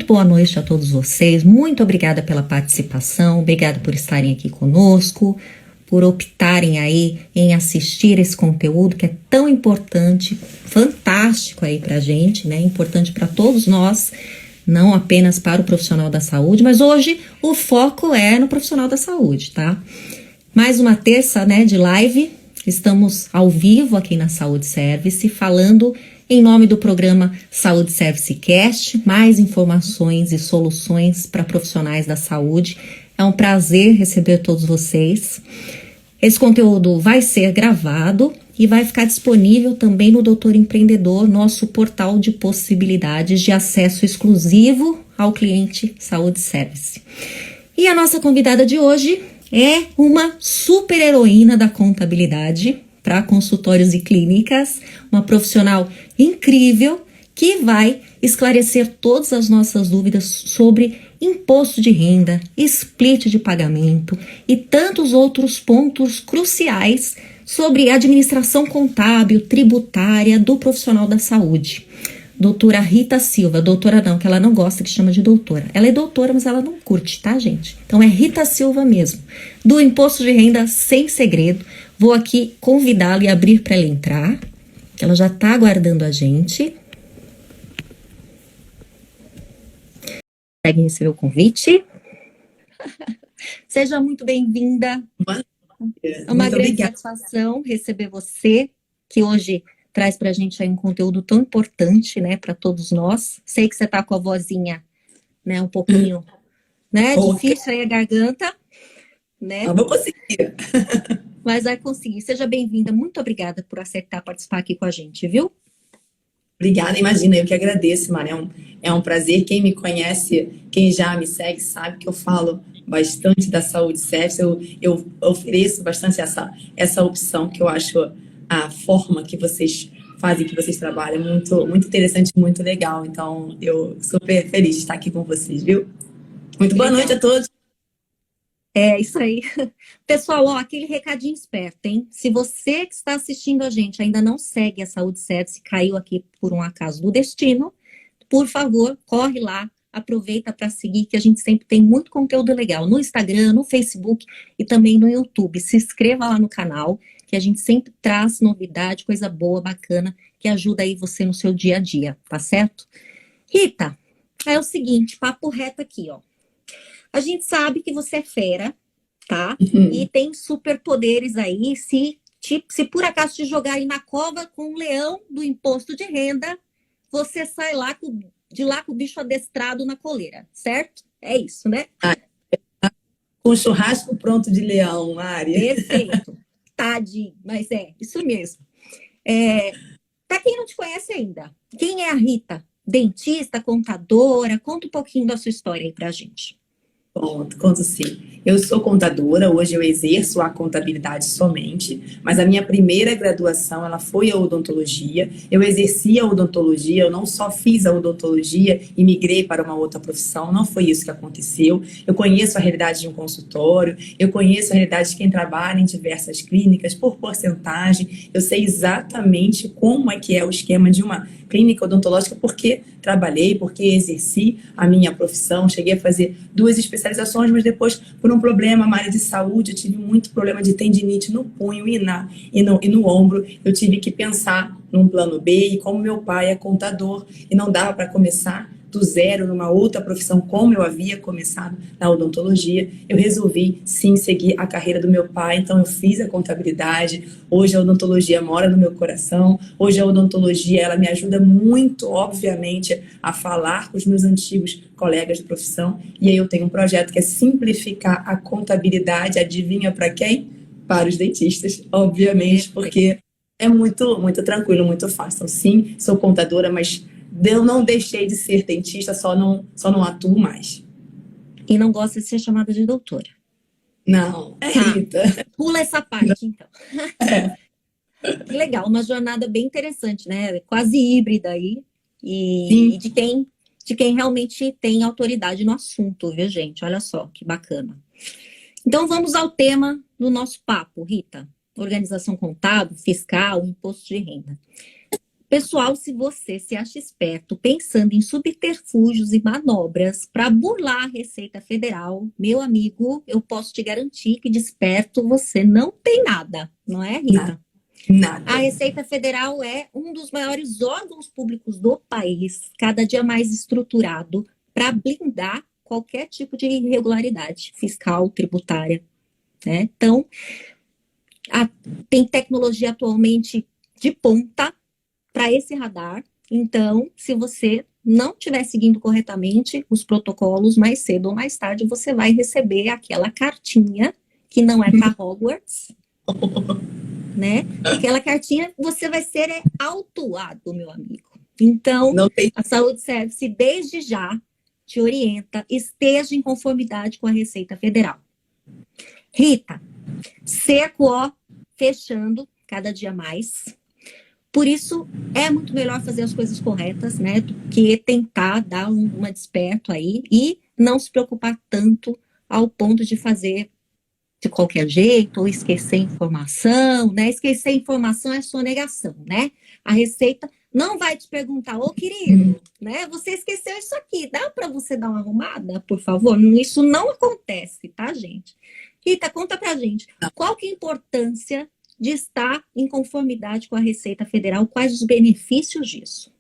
Muito boa noite a todos vocês, muito obrigada pela participação, obrigada por estarem aqui conosco, por optarem aí em assistir esse conteúdo que é tão importante, fantástico aí pra gente, né? Importante para todos nós, não apenas para o profissional da saúde, mas hoje o foco é no profissional da saúde, tá? Mais uma terça, né, de live, estamos ao vivo aqui na Saúde Service, falando em nome do programa Saúde Service Cast, mais informações e soluções para profissionais da saúde. É um prazer receber todos vocês. Esse conteúdo vai ser gravado e vai ficar disponível também no Doutor Empreendedor, nosso portal de possibilidades de acesso exclusivo ao cliente Saúde Service. E a nossa convidada de hoje é uma super heroína da contabilidade para consultórios e clínicas, uma profissional incrível que vai esclarecer todas as nossas dúvidas sobre imposto de renda, split de pagamento e tantos outros pontos cruciais sobre administração contábil, tributária do profissional da saúde. Doutora Rita Silva, doutora não, que ela não gosta que chama de doutora. Ela é doutora, mas ela não curte, tá, gente? Então é Rita Silva mesmo, do Imposto de Renda Sem Segredo. Vou aqui convidá-la e abrir para ela entrar, que ela já está aguardando a gente. Consegue receber o convite? Seja muito bem-vinda. É uma grande satisfação receber você, que hoje traz pra gente aí um conteúdo tão importante, né, para todos nós. Sei que você tá com a vozinha, né, um pouquinho, né, difícil aí a garganta, né? Vou conseguir. Mas vai conseguir. Seja bem-vinda. Muito obrigada por aceitar participar aqui com a gente, viu? Obrigada, imagina, eu que agradeço, Mara. É um prazer. Quem me conhece, quem já me segue, sabe que eu falo bastante da saúde service. Eu ofereço bastante essa opção, que eu acho a forma que vocês fazem, que vocês trabalham, muito interessante, muito legal. Então, eu super feliz de estar aqui com vocês, viu? Muito boa noite a todos. É isso aí. Pessoal, ó, aquele recadinho esperto, hein? Se você que está assistindo a gente ainda não segue a Saúde Service, caiu aqui por um acaso do destino, por favor, corre lá, aproveita para seguir, que a gente sempre tem muito conteúdo legal no Instagram, no Facebook e também no YouTube. Se inscreva lá no canal, que a gente sempre traz novidade, coisa boa, bacana, que ajuda aí você no seu dia a dia, tá certo? Rita, é o seguinte, papo reto aqui, ó. A gente sabe que você é fera, tá? E tem superpoderes aí. Se por acaso te jogarem na cova com um leão do imposto de renda, você sai de lá com o bicho adestrado na coleira, certo? É isso, né? Com churrasco pronto de leão, Mari. Perfeito. Tadinho, mas é isso mesmo. Para quem não te conhece ainda, quem é a Rita? Dentista, contadora? Conta um pouquinho da sua história aí pra gente. Conto sim. Eu sou contadora, hoje eu exerço a contabilidade somente, mas a minha primeira graduação, ela foi a odontologia. Eu exerci a odontologia, eu não só fiz a odontologia e migrei para uma outra profissão, não foi isso que aconteceu. Eu conheço a realidade de um consultório, eu conheço a realidade de quem trabalha em diversas clínicas, por porcentagem, eu sei exatamente como é que é o esquema de uma clínica odontológica, porque trabalhei, porque exerci a minha profissão, cheguei a fazer 2 especializações, mas depois, por um problema na área de saúde, eu tive muito problema de tendinite no punho e no ombro, eu tive que pensar num plano B, e como meu pai é contador e não dava para começar do zero numa outra profissão, como eu havia começado na odontologia, eu resolvi sim seguir a carreira do meu pai. Então eu fiz a contabilidade. Hoje a odontologia mora no meu coração. Hoje a odontologia, ela me ajuda muito, obviamente, a falar com os meus antigos colegas de profissão. E aí eu tenho um projeto que é simplificar a contabilidade. Adivinha para quem? Para os dentistas, obviamente, porque é muito tranquilo, muito fácil. Então, sim, sou contadora, mas eu não deixei de ser dentista, só não atuo mais. E não gosta de ser chamada de doutora? Não, é Rita. Pula essa parte, então. Legal, uma jornada bem interessante, né? Quase híbrida aí. E de quem realmente tem autoridade no assunto, viu, gente? Olha só, que bacana. Então, vamos ao tema do nosso papo, Rita. Organização contábil, fiscal, imposto de renda. Pessoal, se você se acha esperto pensando em subterfúgios e manobras para burlar a Receita Federal, meu amigo, eu posso te garantir que de esperto você não tem nada, não é, Rita? Nada. A Receita Federal é um dos maiores órgãos públicos do país, cada dia mais estruturado para blindar qualquer tipo de irregularidade fiscal, tributária, né? Então, tem tecnologia atualmente de ponta para esse radar. Então, se você não estiver seguindo corretamente os protocolos, mais cedo ou mais tarde, você vai receber aquela cartinha, que não é para Hogwarts, né? Aquela cartinha, você vai ser autuado, meu amigo. Então, a Saúde Service, desde já, te orienta, esteja em conformidade com a Receita Federal. Rita, cerco, fechando cada dia mais. Por isso, é muito melhor fazer as coisas corretas, né? Do que tentar dar uma desperto aí e não se preocupar tanto ao ponto de fazer de qualquer jeito ou esquecer informação, né? Esquecer informação é sonegação, né? A Receita não vai te perguntar, ô querido, né? Você esqueceu isso aqui, dá para você dar uma arrumada, por favor? Isso não acontece, tá, gente? Rita, conta pra gente, qual que é a importância de estar em conformidade com a Receita Federal? Quais os benefícios disso?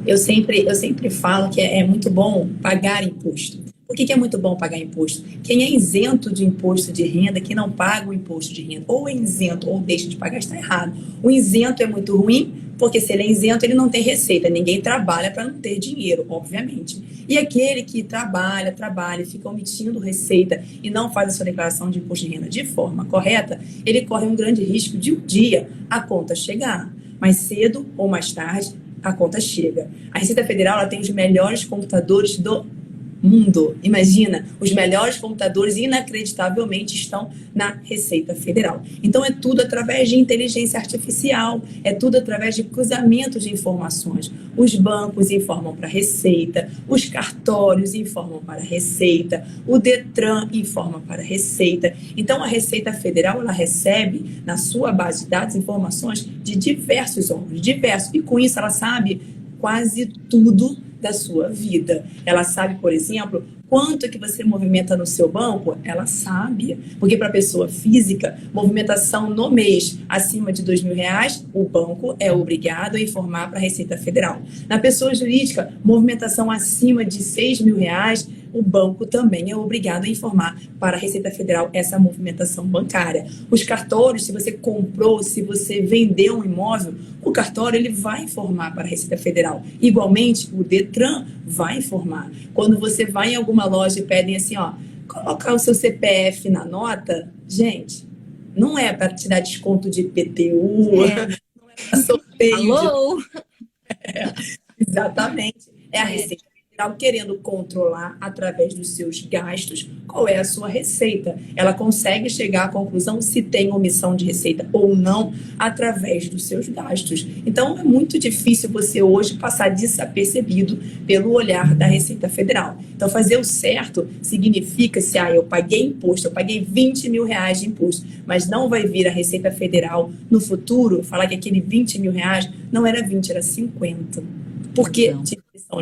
Eu sempre falo que é muito bom pagar imposto. Por que é muito bom pagar imposto? Quem é isento de imposto de renda, que não paga o imposto de renda, ou é isento ou deixa de pagar, está errado. O isento é muito ruim, porque se ele é isento, ele não tem receita. Ninguém trabalha para não ter dinheiro, obviamente. E aquele que trabalha e fica omitindo receita e não faz a sua declaração de imposto de renda de forma correta, ele corre um grande risco de um dia a conta chegar. Mais cedo ou mais tarde, a conta chega. A Receita Federal, ela tem os melhores computadores do mundo. Imagina, os melhores computadores inacreditavelmente estão na Receita Federal. Então é tudo através de inteligência artificial, é tudo através de cruzamento de informações. Os bancos informam para a Receita, os cartórios informam para a Receita, o Detran informa para a Receita. Então a Receita Federal, ela recebe na sua base de dados informações de diversos órgãos, diversos, e com isso ela sabe quase tudo da sua vida. Ela sabe, por exemplo, quanto que você movimenta no seu banco, ela sabe. Porque para a pessoa física, movimentação no mês acima de R$2.000, o banco é obrigado a informar para a Receita Federal. Na pessoa jurídica, movimentação acima de R$6.000, o banco também é obrigado a informar para a Receita Federal essa movimentação bancária. Os cartórios, se você comprou, se você vendeu um imóvel, o cartório ele vai informar para a Receita Federal. Igualmente, o Detran vai informar. Quando você vai em alguma loja e pedem assim, colocar o seu CPF na nota, gente, não é para te dar desconto de IPTU, não é para sorteio. Alô? Exatamente. É a Receita Federal querendo controlar através dos seus gastos qual é a sua receita. Ela consegue chegar à conclusão se tem omissão de receita ou não através dos seus gastos. Então é muito difícil você hoje passar desapercebido pelo olhar da Receita Federal. Então fazer o certo significa se eu paguei imposto, eu paguei R$20.000 de imposto, mas não vai vir a Receita Federal no futuro falar que aquele R$20.000 não era 20, era 50. Porque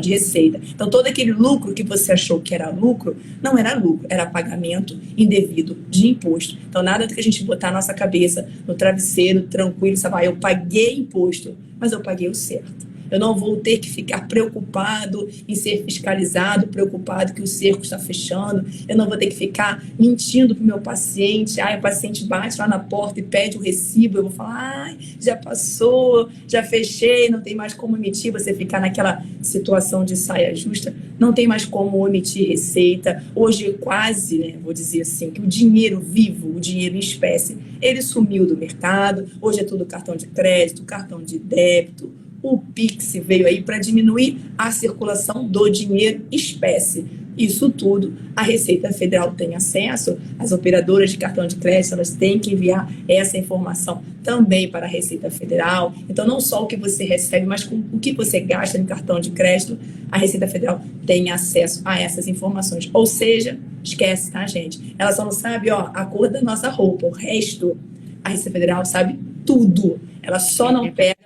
de receita. Então, todo aquele lucro que você achou que era lucro, não era lucro, era pagamento indevido de imposto. Então, nada do que a gente botar a nossa cabeça no travesseiro, tranquilo, sabe? Eu paguei imposto, mas eu paguei o certo. Eu não vou ter que ficar preocupado em ser fiscalizado, preocupado que o cerco está fechando. Eu não vou ter que ficar mentindo para o meu paciente. O paciente bate lá na porta e pede o recibo. Eu vou falar, já passou, já fechei, não tem mais como emitir. Você ficar naquela situação de saia justa. Não tem mais como emitir receita. Hoje quase, vou dizer assim, que o dinheiro vivo, o dinheiro em espécie, ele sumiu do mercado. Hoje é tudo cartão de crédito, cartão de débito. O Pix veio aí para diminuir a circulação do dinheiro espécie. Isso tudo a Receita Federal tem acesso. As operadoras de cartão de crédito, elas têm que enviar essa informação também para a Receita Federal. Então, não só o que você recebe, mas com o que você gasta no cartão de crédito, a Receita Federal tem acesso a essas informações. Ou seja, esquece, tá, gente? Ela só não sabe a cor da nossa roupa. O resto, a Receita Federal sabe tudo. Ela só não pega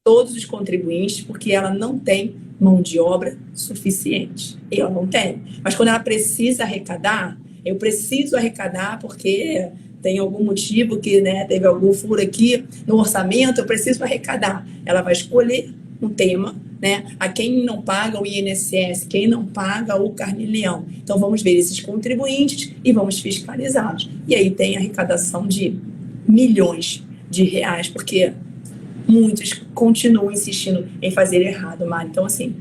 todos os contribuintes porque ela não tem mão de obra suficiente. Ela não tem. Mas quando ela precisa arrecadar, eu preciso arrecadar porque tem algum motivo que, né, teve algum furo aqui no orçamento, eu preciso arrecadar. Ela vai escolher um tema, né, a quem não paga o INSS, quem não paga o Carnê-Leão. Então vamos ver esses contribuintes e vamos fiscalizá-los. E aí tem arrecadação de milhões de reais, porque muitos continuam insistindo em fazer errado, Mari. Então, assim,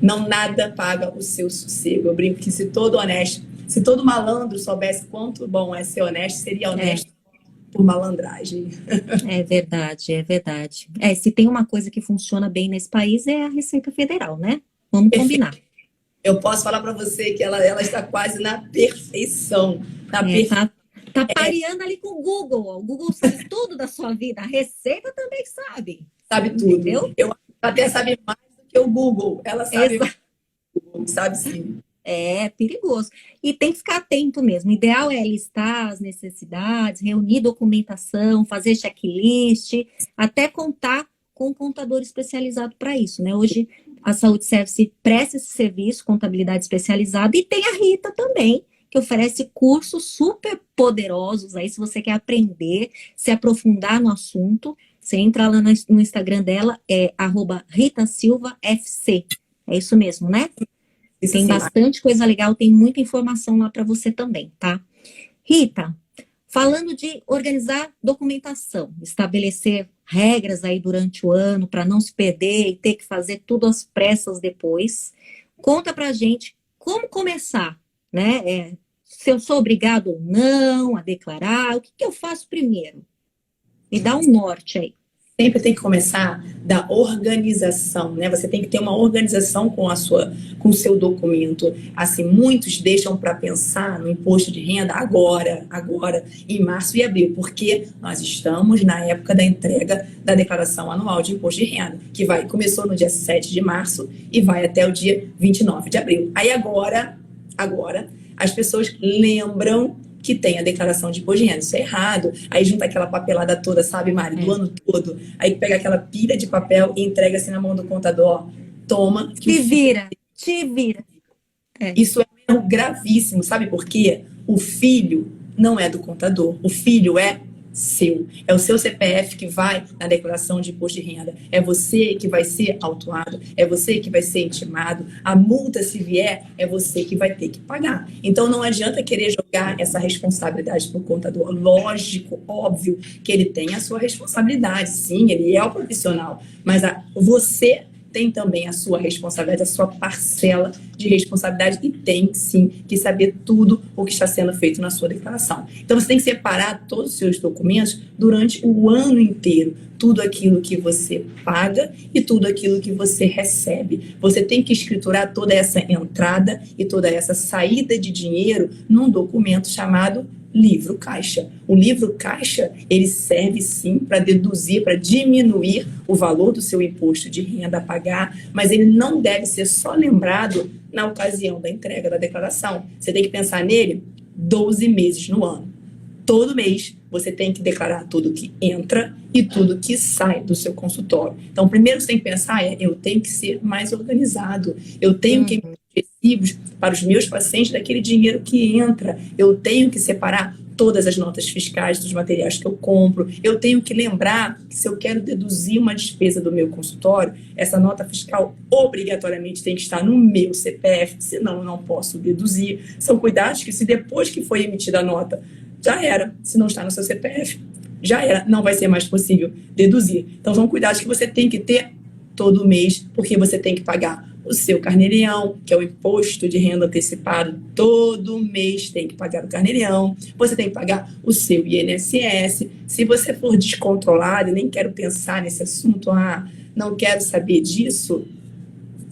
não nada paga o seu sossego. Eu brinco que se todo honesto, se todo malandro soubesse quanto bom é ser honesto, seria honesto por malandragem. É verdade, é verdade. Se tem uma coisa que funciona bem nesse país é a Receita Federal, né? Vamos combinar. Eu posso falar para você que ela está quase na perfeição. Tá pareando ali com o Google. O Google sabe tudo da sua vida. A Receita também sabe. Sabe tudo. Entendeu? Eu até sabe mais do que o Google. Ela sabe, sabe sim. É perigoso. E tem que ficar atento mesmo. O ideal é listar as necessidades, reunir documentação, fazer checklist, até contar com um contador especializado para isso, né? Hoje a Saúde Service presta esse serviço, contabilidade especializada, e tem a Rita também, que oferece cursos super poderosos. Aí, se você quer aprender, se aprofundar no assunto, você entra lá no Instagram dela, é @RitaSilvaFC. É isso mesmo, né? Isso tem sim, bastante coisa legal, tem muita informação lá para você também, tá? Rita, falando de organizar documentação, estabelecer regras aí durante o ano para não se perder e ter que fazer tudo às pressas depois, conta pra gente como começar, né? Se eu sou obrigado ou não a declarar, o que eu faço primeiro? Me dá um norte aí. Sempre tem que começar da organização, né? Você tem que ter uma organização com o seu documento. Assim, muitos deixam para pensar no imposto de renda agora, em março e abril, porque nós estamos na época da entrega da declaração anual de imposto de renda, que começou no dia 7 de março e vai até o dia 29 de abril. Aí agora, as pessoas lembram que tem a declaração de imposto de renda. Isso é errado. Aí junta aquela papelada toda, sabe, Mari, do ano todo. Aí pega aquela pilha de papel e entrega assim na mão do contador. Toma. Te vira. Isso é um erro gravíssimo. Sabe por quê? O filho não é do contador. O filho é seu. É o seu CPF que vai na declaração de imposto de renda. É você que vai ser autuado. É você que vai ser intimado. A multa, se vier, é você que vai ter que pagar. Então, não adianta querer jogar essa responsabilidade para o contador. Lógico, óbvio que ele tem a sua responsabilidade. Sim, ele é o profissional. Mas você tem também a sua responsabilidade, a sua parcela de responsabilidade e tem, sim, que saber tudo o que está sendo feito na sua declaração. Então, você tem que separar todos os seus documentos durante o ano inteiro. Tudo aquilo que você paga e tudo aquilo que você recebe. Você tem que escriturar toda essa entrada e toda essa saída de dinheiro num documento chamado livro caixa. O livro caixa, ele serve sim para deduzir, para diminuir o valor do seu imposto de renda a pagar, mas ele não deve ser só lembrado na ocasião da entrega da declaração. Você tem que pensar nele 12 meses no ano. Todo mês você tem que declarar tudo que entra e tudo que sai do seu consultório. Então, primeiro você tem que pensar, eu tenho que ser mais organizado, eu tenho que recibos para os meus pacientes daquele dinheiro que entra. Eu tenho que separar todas as notas fiscais dos materiais que eu compro. Eu tenho que lembrar que se eu quero deduzir uma despesa do meu consultório, essa nota fiscal obrigatoriamente tem que estar no meu CPF, senão eu não posso deduzir. São cuidados que, se depois que foi emitida a nota, já era. Se não está no seu CPF, já era. Não vai ser mais possível deduzir. Então, são cuidados que você tem que ter todo mês, porque você tem que pagar o seu Carnê-Leão, que é o imposto de renda antecipado, todo mês tem que pagar o Carnê-Leão, você tem que pagar o seu INSS. Se você for descontrolado e nem quero pensar nesse assunto, não quero saber disso,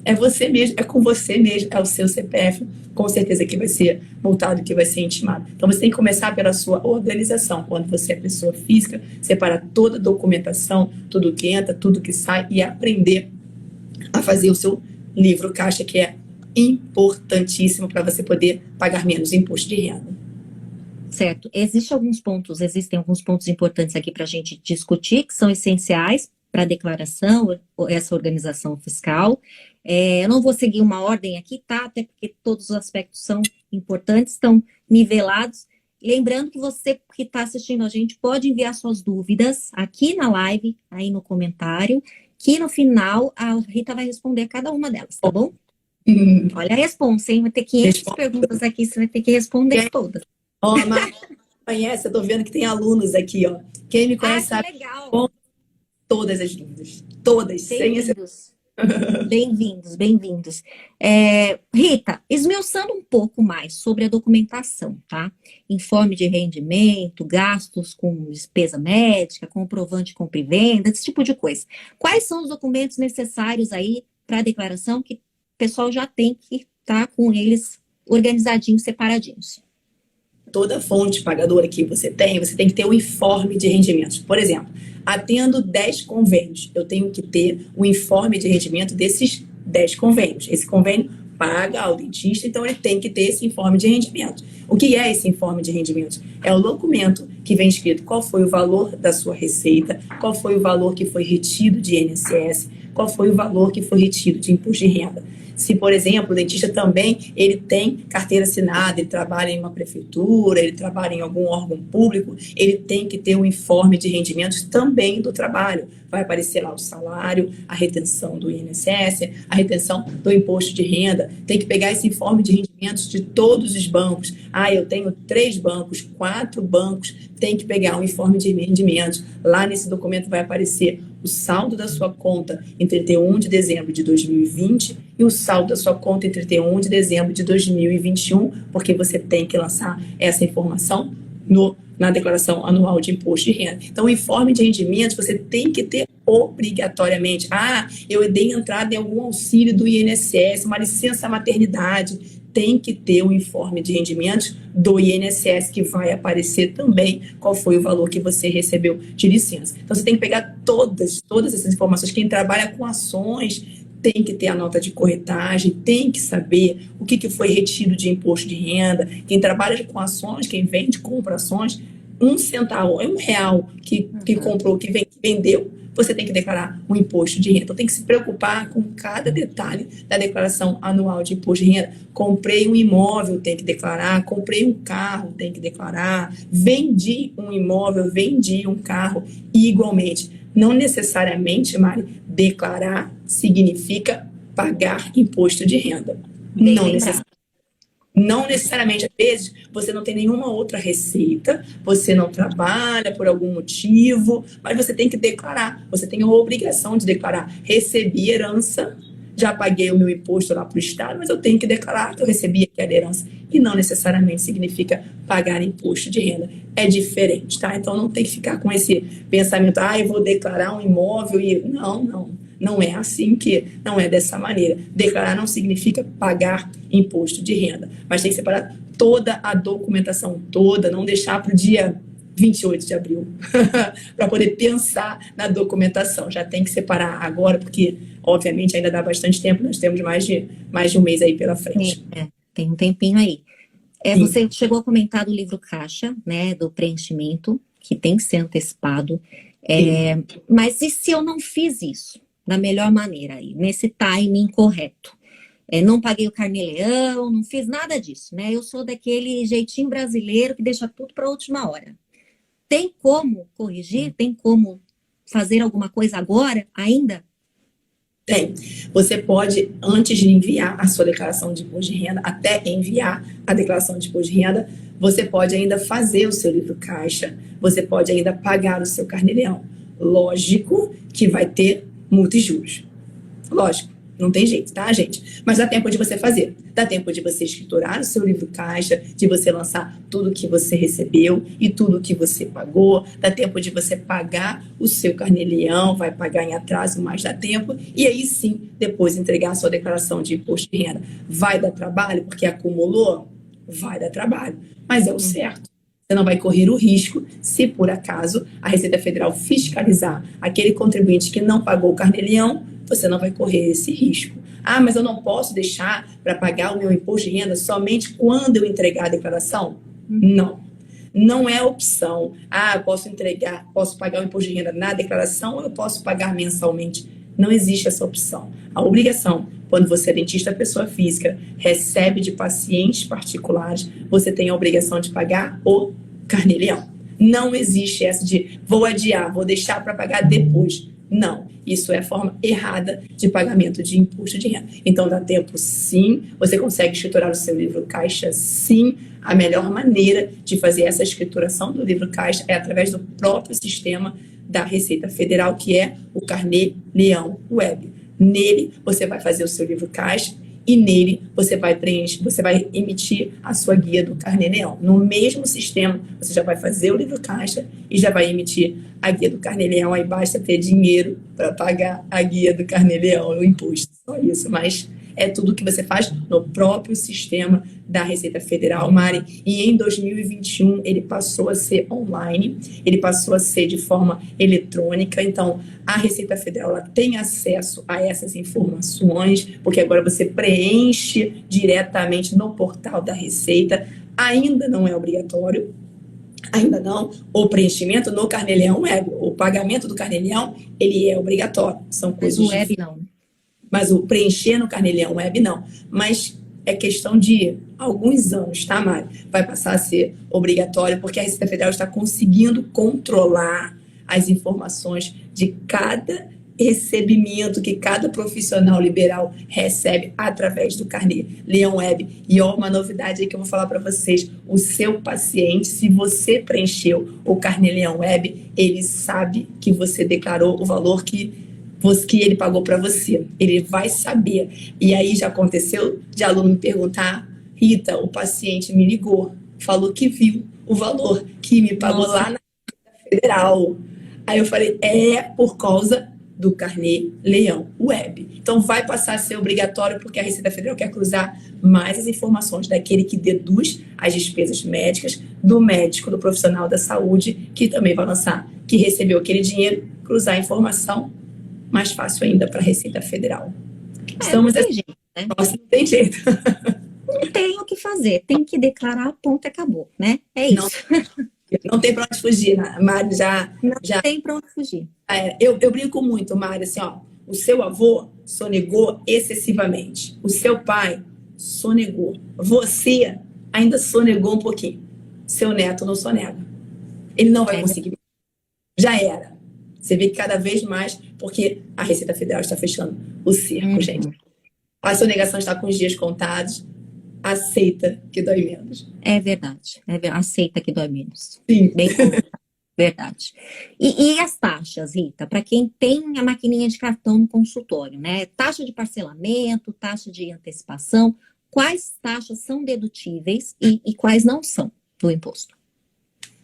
é você mesmo, é com você mesmo, é o seu CPF, com certeza que vai ser multado, que vai ser intimado. Então, você tem que começar pela sua organização. Quando você é pessoa física, separar toda a documentação, tudo que entra, tudo que sai e aprender a fazer o seu livro caixa, que é importantíssimo para você poder pagar menos imposto de renda. Certo. Existem alguns pontos importantes aqui para a gente discutir, que são essenciais para a declaração, essa organização fiscal. Eu não vou seguir uma ordem aqui, tá? Até porque todos os aspectos são importantes, estão nivelados. Lembrando que você que está assistindo a gente pode enviar suas dúvidas aqui na live, aí no comentário, que no final a Rita vai responder cada uma delas, tá bom? Olha a resposta, hein? Vai ter 500 perguntas aqui, você vai ter que responder todas. Ó, a Mari conhece, eu tô vendo que tem alunos aqui, ó. Quem me conhece sabe legal. Todas as dúvidas. Todas, sem exceção. Bem-vindos, bem-vindos. Rita, esmiuçando um pouco mais sobre a documentação, tá? Informe de rendimento, gastos com despesa médica, comprovante de compra e venda, esse tipo de coisa. Quais são os documentos necessários aí para a declaração que o pessoal já tem que estar com eles organizadinhos, separadinhos? Toda fonte pagadora que você tem que ter um informe de rendimentos. Por exemplo, atendo 10 convênios, eu tenho que ter o informe de rendimento desses 10 convênios. Esse convênio paga ao dentista, então ele tem que ter esse informe de rendimento. O que é esse informe de rendimento? É o documento que vem escrito qual foi o valor da sua receita, qual foi o valor que foi retido de INSS, qual foi o valor que foi retido de imposto de renda. Se, por exemplo, o dentista também ele tem carteira assinada, ele trabalha em uma prefeitura, ele trabalha em algum órgão público, ele tem que ter um informe de rendimentos também do trabalho. Vai aparecer lá o salário, a retenção do INSS, a retenção do imposto de renda. Tem que pegar esse informe de rendimentos de todos os bancos. Eu tenho 3 bancos, 4 bancos, tem que pegar um informe de rendimentos. Lá nesse documento vai aparecer o saldo da sua conta em 31 de dezembro de 2020 e o saldo da sua conta em 31 de dezembro de 2021, porque você tem que lançar essa informação na declaração anual de imposto de renda. Então, o informe de rendimentos você tem que ter obrigatoriamente. Eu dei entrada em algum auxílio do INSS, uma licença maternidade. Tem que ter um informe de rendimentos do INSS, que vai aparecer também qual foi o valor que você recebeu de licença. Então, você tem que pegar todas essas informações. Quem trabalha com ações tem que ter a nota de corretagem, tem que saber o que foi retido de imposto de renda. Quem trabalha com ações, quem vende, compra ações, 1 centavo, é R$1 que comprou, que vendeu, você tem que declarar um imposto de renda. Então, tem que se preocupar com cada detalhe da declaração anual de imposto de renda. Comprei um imóvel, tem que declarar. Comprei um carro, tem que declarar. Vendi um imóvel, vendi um carro, igualmente. Não necessariamente, Mari, declarar significa pagar imposto de renda. Não necessariamente, às vezes, você não tem nenhuma outra receita, você não trabalha por algum motivo, mas você tem que declarar, você tem a obrigação de declarar. Recebi herança, já paguei o meu imposto lá para o Estado, mas eu tenho que declarar que eu recebi aquela herança. E não necessariamente significa pagar imposto de renda. É diferente, tá? Então não tem que ficar com esse pensamento, eu vou declarar um imóvel e... Não é assim não é dessa maneira. Declarar não significa pagar imposto de renda, mas tem que separar toda a documentação toda, não deixar para o dia 28 de abril, para poder pensar na documentação. Já tem que separar agora, porque, obviamente, ainda dá bastante tempo, nós temos mais de um mês aí pela frente. Tem um tempinho aí. Você chegou a comentar do livro Caixa, né, do preenchimento, que tem que ser antecipado. Mas e se eu não fiz isso da melhor maneira, aí, nesse timing correto? Não paguei o carnê-leão, não fiz nada disso, né? Eu sou daquele jeitinho brasileiro que deixa tudo para a última hora. Tem como corrigir? Tem como fazer alguma coisa agora ainda? Tem. Você pode, antes de enviar a sua declaração de imposto de renda, até enviar a declaração de imposto de renda, você pode ainda fazer o seu livro caixa, você pode ainda pagar o seu carnê-leão. Lógico que vai ter multa e juros. Lógico, não tem jeito, tá, gente? Mas dá tempo de você fazer. Dá tempo de você escriturar o seu livro caixa, de você lançar tudo que você recebeu e tudo que você pagou. Dá tempo de você pagar o seu carnê-leão, vai pagar em atraso, mas dá tempo. E aí sim, depois entregar a sua declaração de imposto de renda. Vai dar trabalho porque acumulou? Vai dar trabalho, mas é o certo. Você não vai correr o risco se, por acaso, a Receita Federal fiscalizar aquele contribuinte que não pagou o carnê-leão, você não vai correr esse risco. Mas eu não posso deixar para pagar o meu imposto de renda somente quando eu entregar a declaração? Não. Não é opção. Eu posso entregar, posso pagar o imposto de renda na declaração ou eu posso pagar mensalmente. Não existe essa opção. A obrigação, quando você é dentista, pessoa física, recebe de pacientes particulares, você tem a obrigação de pagar o carnê-leão. Não existe essa de vou adiar, vou deixar para pagar depois. Não, isso é a forma errada de pagamento de imposto de renda. Então dá tempo sim, você consegue escriturar o seu livro caixa sim. A melhor maneira de fazer essa escrituração do livro caixa é através do próprio sistema da Receita Federal, que é o Carnê-Leão Web. Nele você vai fazer o seu livro caixa e nele você vai preencher, você vai emitir a sua guia do Carnê-Leão. No mesmo sistema, você já vai fazer o livro caixa e já vai emitir a guia do Carnê-Leão. Aí basta ter dinheiro para pagar a guia do Carnê-Leão, o imposto. Só isso, mas é tudo que você faz no próprio sistema da Receita Federal, Mari. E em 2021 ele passou a ser online, ele passou a ser de forma eletrônica. Então a Receita Federal ela tem acesso a essas informações, porque agora você preenche diretamente no portal da Receita. Ainda não é obrigatório, ainda não, o preenchimento no Carnê-Leão Web. O pagamento do Carnê-Leão, ele é obrigatório. São coisas. Mas o web não. Mas o preencher no Carnê-Leão Web, não. Mas é questão de alguns anos, tá, Mari? Vai passar a ser obrigatório, porque a Receita Federal está conseguindo controlar as informações de cada recebimento que cada profissional liberal recebe através do Carnê-Leão Web. E ó, uma novidade aí que eu vou falar para vocês. O seu paciente, se você preencheu o Carnê-Leão Web, ele sabe que você declarou o valor que ele pagou para você, ele vai saber. E aí já aconteceu de aluno me perguntar, Rita, o paciente me ligou, falou que viu o valor que me pagou lá na Federal. Aí eu falei, é por causa do Carnê-Leão Web. Então vai passar a ser obrigatório, porque a Receita Federal quer cruzar mais as informações daquele que deduz as despesas médicas, do médico, do profissional da saúde, que também vai lançar, que recebeu aquele dinheiro, cruzar a informação mais fácil ainda para a Receita Federal. Não tem jeito, né? Nossa, não tem jeito. Não tem o que fazer, tem que declarar, ponto, acabou, né? É isso. Não tem para onde fugir, Mari, Não tem para onde fugir. Eu brinco muito, Mari, assim, ó, o seu avô sonegou excessivamente, o seu pai sonegou, você ainda sonegou um pouquinho, seu neto não sonega. Ele não vai conseguir. Já era. Você vê que cada vez mais, porque a Receita Federal está fechando o cerco, gente. A sonegação está com os dias contados. Aceita que dói menos. É verdade. Aceita que dói menos. Sim. Bem verdade. E as taxas, Rita? Para quem tem a maquininha de cartão no consultório, né? Taxa de parcelamento, taxa de antecipação. Quais taxas são dedutíveis e quais não são do imposto?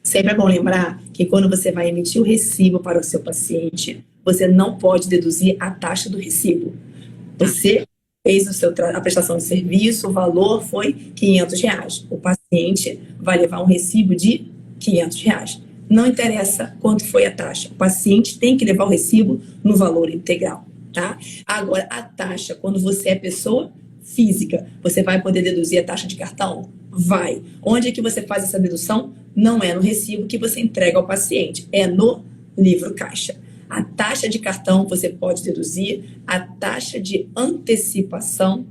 Sempre é bom lembrar que quando você vai emitir o recibo para o seu paciente, você não pode deduzir a taxa do recibo. Você fez a prestação de serviço, o valor foi R$500. O paciente vai levar um recibo de R$500. Não interessa quanto foi a taxa. O paciente tem que levar o recibo no valor integral, tá? Agora, a taxa, quando você é pessoa física, você vai poder deduzir a taxa de cartão? Vai. Onde é que você faz essa dedução? Não é no recibo que você entrega ao paciente, é no livro caixa. A taxa de cartão você pode deduzir, a taxa de antecipação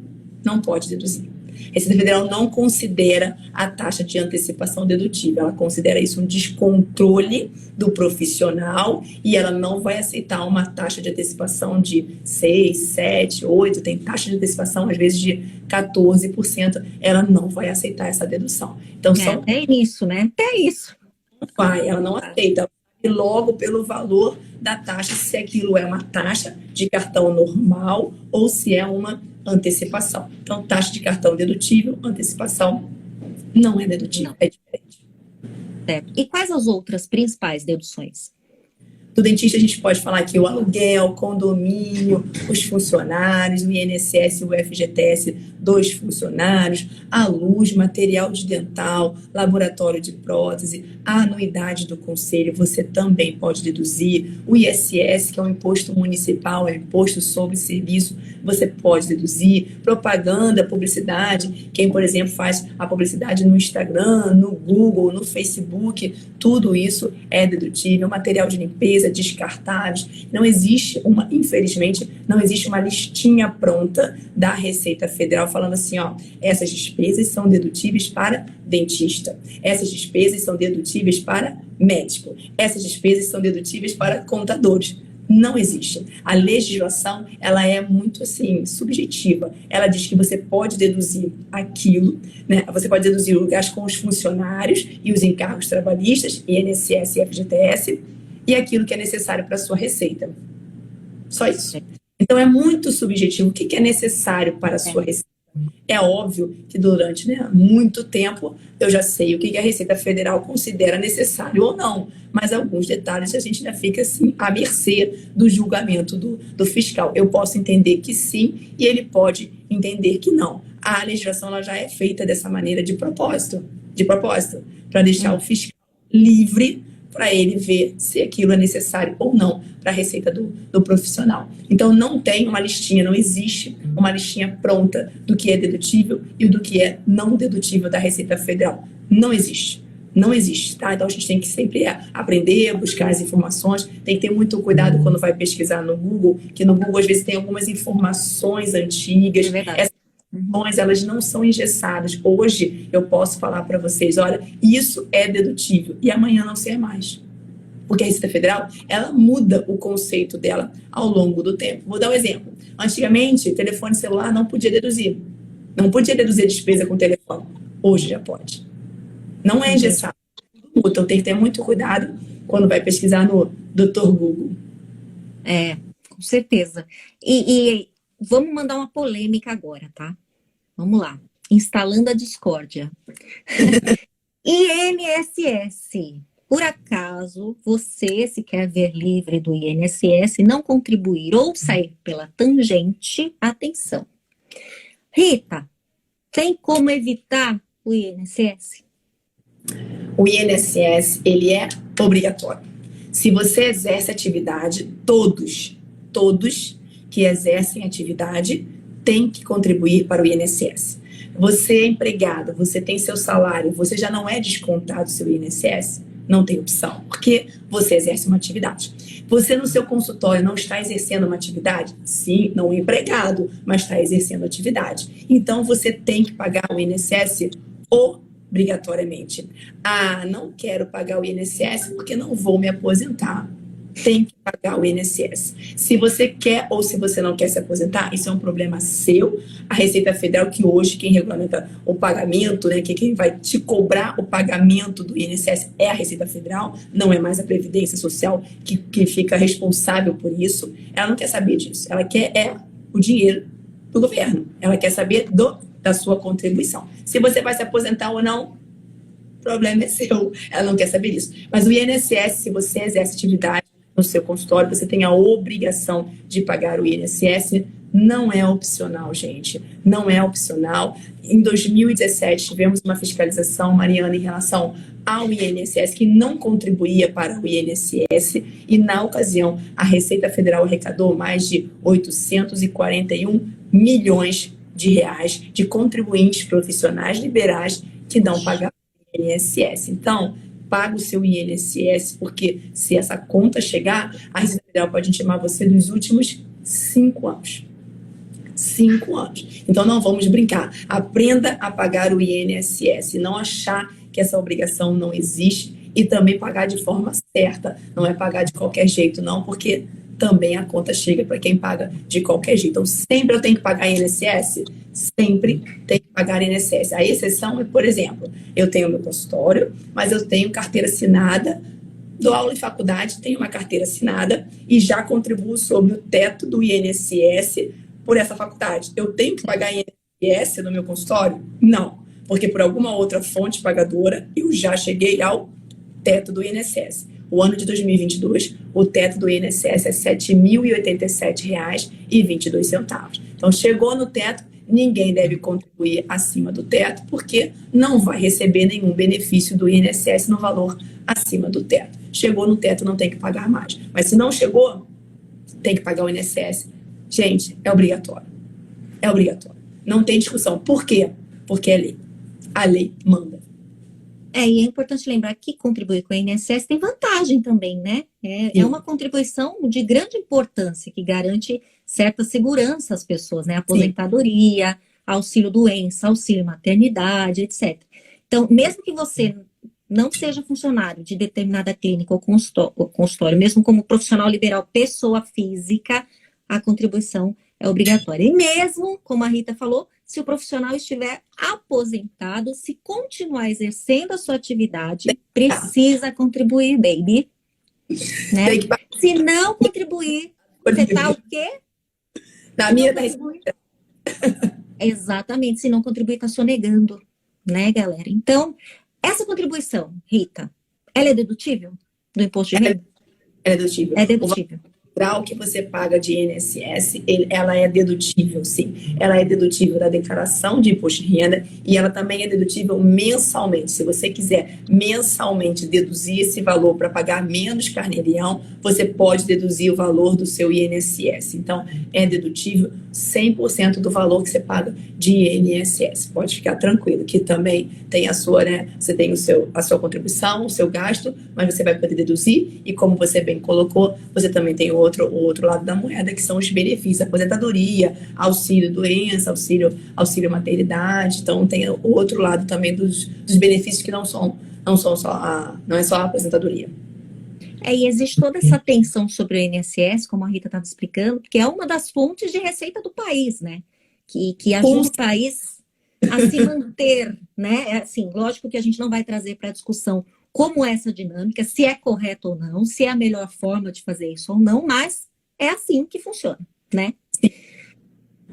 não pode deduzir. A Receita Federal não considera a taxa de antecipação dedutível, ela considera isso um descontrole do profissional e ela não vai aceitar uma taxa de antecipação de 6, 7, 8, tem taxa de antecipação às vezes de 14%, ela não vai aceitar essa dedução. Então, até isso, né? Até isso. Ela não aceita. E logo pelo valor da taxa, se aquilo é uma taxa de cartão normal ou se é uma antecipação. Então, taxa de cartão dedutível, antecipação não é dedutível, é diferente. Certo. E quais as outras principais deduções? Do dentista a gente pode falar que o aluguel, condomínio, os funcionários, o INSS, o FGTS, 2 funcionários, a luz, material de dental, laboratório de prótese, a anuidade do conselho, você também pode deduzir, o ISS, que é um imposto municipal, é um imposto sobre serviço, você pode deduzir, propaganda, publicidade, quem, por exemplo, faz a publicidade no Instagram, no Google, no Facebook, tudo isso é dedutível, material de limpeza, descartáveis, não existe infelizmente, não existe uma listinha pronta da Receita Federal falando assim, ó, essas despesas são dedutíveis para dentista, essas despesas são dedutíveis para médico, essas despesas são dedutíveis para contadores. Não existe. A legislação, ela é muito, assim, subjetiva. Ela diz que você pode deduzir aquilo, né? Você pode deduzir o gasto com os funcionários e os encargos trabalhistas, INSS e FGTS, e aquilo que é necessário para a sua receita. Só isso. Então, é muito subjetivo. O que é necessário para a sua receita? É óbvio que durante, né, muito tempo eu já sei o que a Receita Federal considera necessário ou não, mas alguns detalhes a gente ainda fica assim, à mercê do julgamento do fiscal. Eu posso entender que sim e ele pode entender que não. A legislação ela já é feita dessa maneira de propósito, para deixar o fiscal livre para ele ver se aquilo é necessário ou não para a receita do profissional. Então, não tem uma listinha, não existe uma listinha pronta do que é dedutível e do que é não dedutível da Receita Federal. Não existe. Não existe, tá? Então, a gente tem que sempre aprender, buscar as informações, tem que ter muito cuidado quando vai pesquisar no Google, que no Google, às vezes, tem algumas informações antigas. É verdade. Mas elas não são engessadas. Hoje eu posso falar para vocês, olha, isso é dedutível e amanhã não ser mais. Porque a Receita Federal, ela muda o conceito dela ao longo do tempo. Vou dar um exemplo. Antigamente, telefone celular não podia deduzir. Não podia deduzir despesa com telefone. Hoje já pode. Não é engessado. Então tem que ter muito cuidado quando vai pesquisar no Dr. Google. É, com certeza. E vamos mandar uma polêmica agora, tá? Vamos lá. Instalando a discórdia. INSS. Por acaso, você se quer ver livre do INSS, não contribuir ou sair pela tangente, atenção. Rita, tem como evitar o INSS? O INSS, ele é obrigatório. Se você exerce atividade, todos que exercem atividade têm que contribuir para o INSS. Você é empregado, você tem seu salário, você já não é descontado do seu INSS, não tem opção, porque você exerce uma atividade. Você no seu consultório não está exercendo uma atividade? Sim, não é empregado, mas está exercendo atividade. Então você tem que pagar o INSS obrigatoriamente. Ah, não quero pagar o INSS porque não vou me aposentar. Tem que pagar o INSS. Se você quer ou se você não quer se aposentar, isso é um problema seu. A Receita Federal, que hoje quem regulamenta o pagamento, né, que quem vai te cobrar o pagamento do INSS é a Receita Federal, não é mais a Previdência Social que fica responsável por isso. Ela não quer saber disso. Ela quer o dinheiro do governo. Ela quer saber da sua contribuição. Se você vai se aposentar ou não, o problema é seu. Ela não quer saber disso. Mas o INSS, se você exerce atividade no seu consultório, você tem a obrigação de pagar o INSS. Não é opcional, gente. Não é opcional. Em 2017, tivemos uma fiscalização, Mariana, em relação ao INSS, que não contribuía para o INSS, e na ocasião, a Receita Federal arrecadou mais de 841 milhões de reais de contribuintes profissionais liberais que não pagavam o INSS. Então, paga o seu INSS, porque se essa conta chegar, a Receita Federal pode chamar você dos últimos 5 anos. 5 anos. Então, não vamos brincar. Aprenda a pagar o INSS, não achar que essa obrigação não existe e também pagar de forma certa. Não é pagar de qualquer jeito, não, porque também a conta chega para quem paga de qualquer jeito. Então, sempre eu tenho que pagar INSS? Sempre tenho que pagar INSS. A exceção é, por exemplo, eu tenho meu consultório, mas eu tenho carteira assinada, dou aula em faculdade, tenho uma carteira assinada e já contribuo sobre o teto do INSS por essa faculdade. Eu tenho que pagar INSS no meu consultório? Não, porque por alguma outra fonte pagadora eu já cheguei ao teto do INSS. O ano de 2022, o teto do INSS é R$ 7.087,22. Então, chegou no teto, ninguém deve contribuir acima do teto, porque não vai receber nenhum benefício do INSS no valor acima do teto. Chegou no teto, não tem que pagar mais. Mas se não chegou, tem que pagar o INSS. Gente, é obrigatório. É obrigatório. Não tem discussão. Por quê? Porque é lei. A lei manda. E é importante lembrar que contribuir com o INSS tem vantagem também, né? É uma contribuição de grande importância que garante certa segurança às pessoas, né? Aposentadoria, auxílio-doença, auxílio-maternidade, etc. Então, mesmo que você não seja funcionário de determinada clínica ou consultório, mesmo como profissional liberal, pessoa física, a contribuição é obrigatória. E mesmo, como a Rita falou, se o profissional estiver aposentado, se continuar exercendo a sua atividade, precisa contribuir, baby. Né? Se não contribuir, você tá o quê? Na minha Exatamente, se não contribuir, tá sonegando, né, galera? Então, essa contribuição, Rita, ela é dedutível do imposto de renda? É dedutível. É dedutível. O que você paga de INSS, ela é dedutível, sim. Ela é dedutível da declaração de imposto de renda e ela também é dedutível mensalmente. Se você quiser mensalmente deduzir esse valor para pagar menos carnê-leão, você pode deduzir o valor do seu INSS. Então, é dedutível 100% do valor que você paga de INSS. Pode ficar tranquilo, que também tem a sua, né? Você tem a sua contribuição, o seu gasto, mas você vai poder deduzir e, como você bem colocou, você também tem o outro lado da moeda, que são os benefícios, aposentadoria, auxílio-doença, auxílio-maternidade. Então, tem o outro lado também dos benefícios que não é só a aposentadoria. E existe toda essa tensão sobre o INSS, como a Rita estava explicando, que é uma das fontes de receita do país, né? Que ajuda o país a se manter, né? Assim, lógico que a gente não vai trazer para a discussão como é essa dinâmica, se é correto ou não, se é a melhor forma de fazer isso ou não, mas é assim que funciona, né?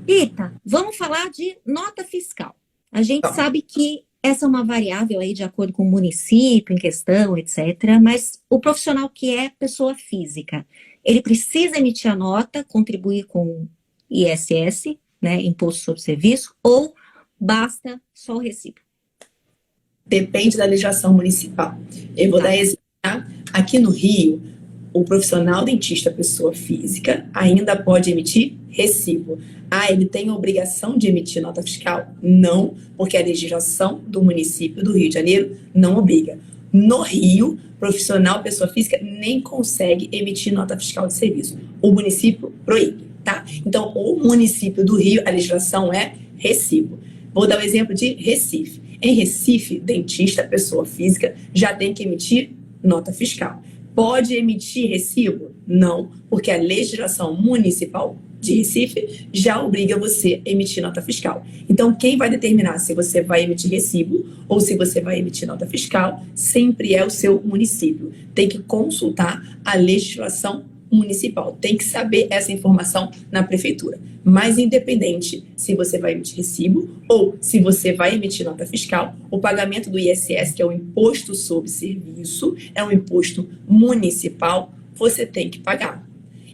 Rita, vamos falar de nota fiscal. A gente sabe que essa é uma variável aí de acordo com o município em questão, etc. Mas o profissional que é pessoa física, ele precisa emitir a nota, contribuir com o ISS, né, Imposto sobre Serviço, ou basta só o recibo? Depende da legislação municipal. Eu vou dar exemplo. Aqui no Rio, o profissional dentista, pessoa física, ainda pode emitir recibo. Ele tem a obrigação de emitir nota fiscal? Não, porque a legislação do município do Rio de Janeiro não obriga. No Rio, profissional, pessoa física, nem consegue emitir nota fiscal de serviço. O município proíbe, tá? Então, o município do Rio, a legislação é recibo. Vou dar o exemplo de Recife. Em Recife, dentista, pessoa física, já tem que emitir nota fiscal. Pode emitir recibo? Não, porque a legislação municipal de Recife já obriga você a emitir nota fiscal. Então, quem vai determinar se você vai emitir recibo ou se você vai emitir nota fiscal sempre é o seu município. Tem que consultar a legislação municipal. Tem que saber essa informação na prefeitura. Mas independente se você vai emitir recibo ou se você vai emitir nota fiscal, o pagamento do ISS, que é o Imposto sobre Serviço, é um imposto municipal, você tem que pagar.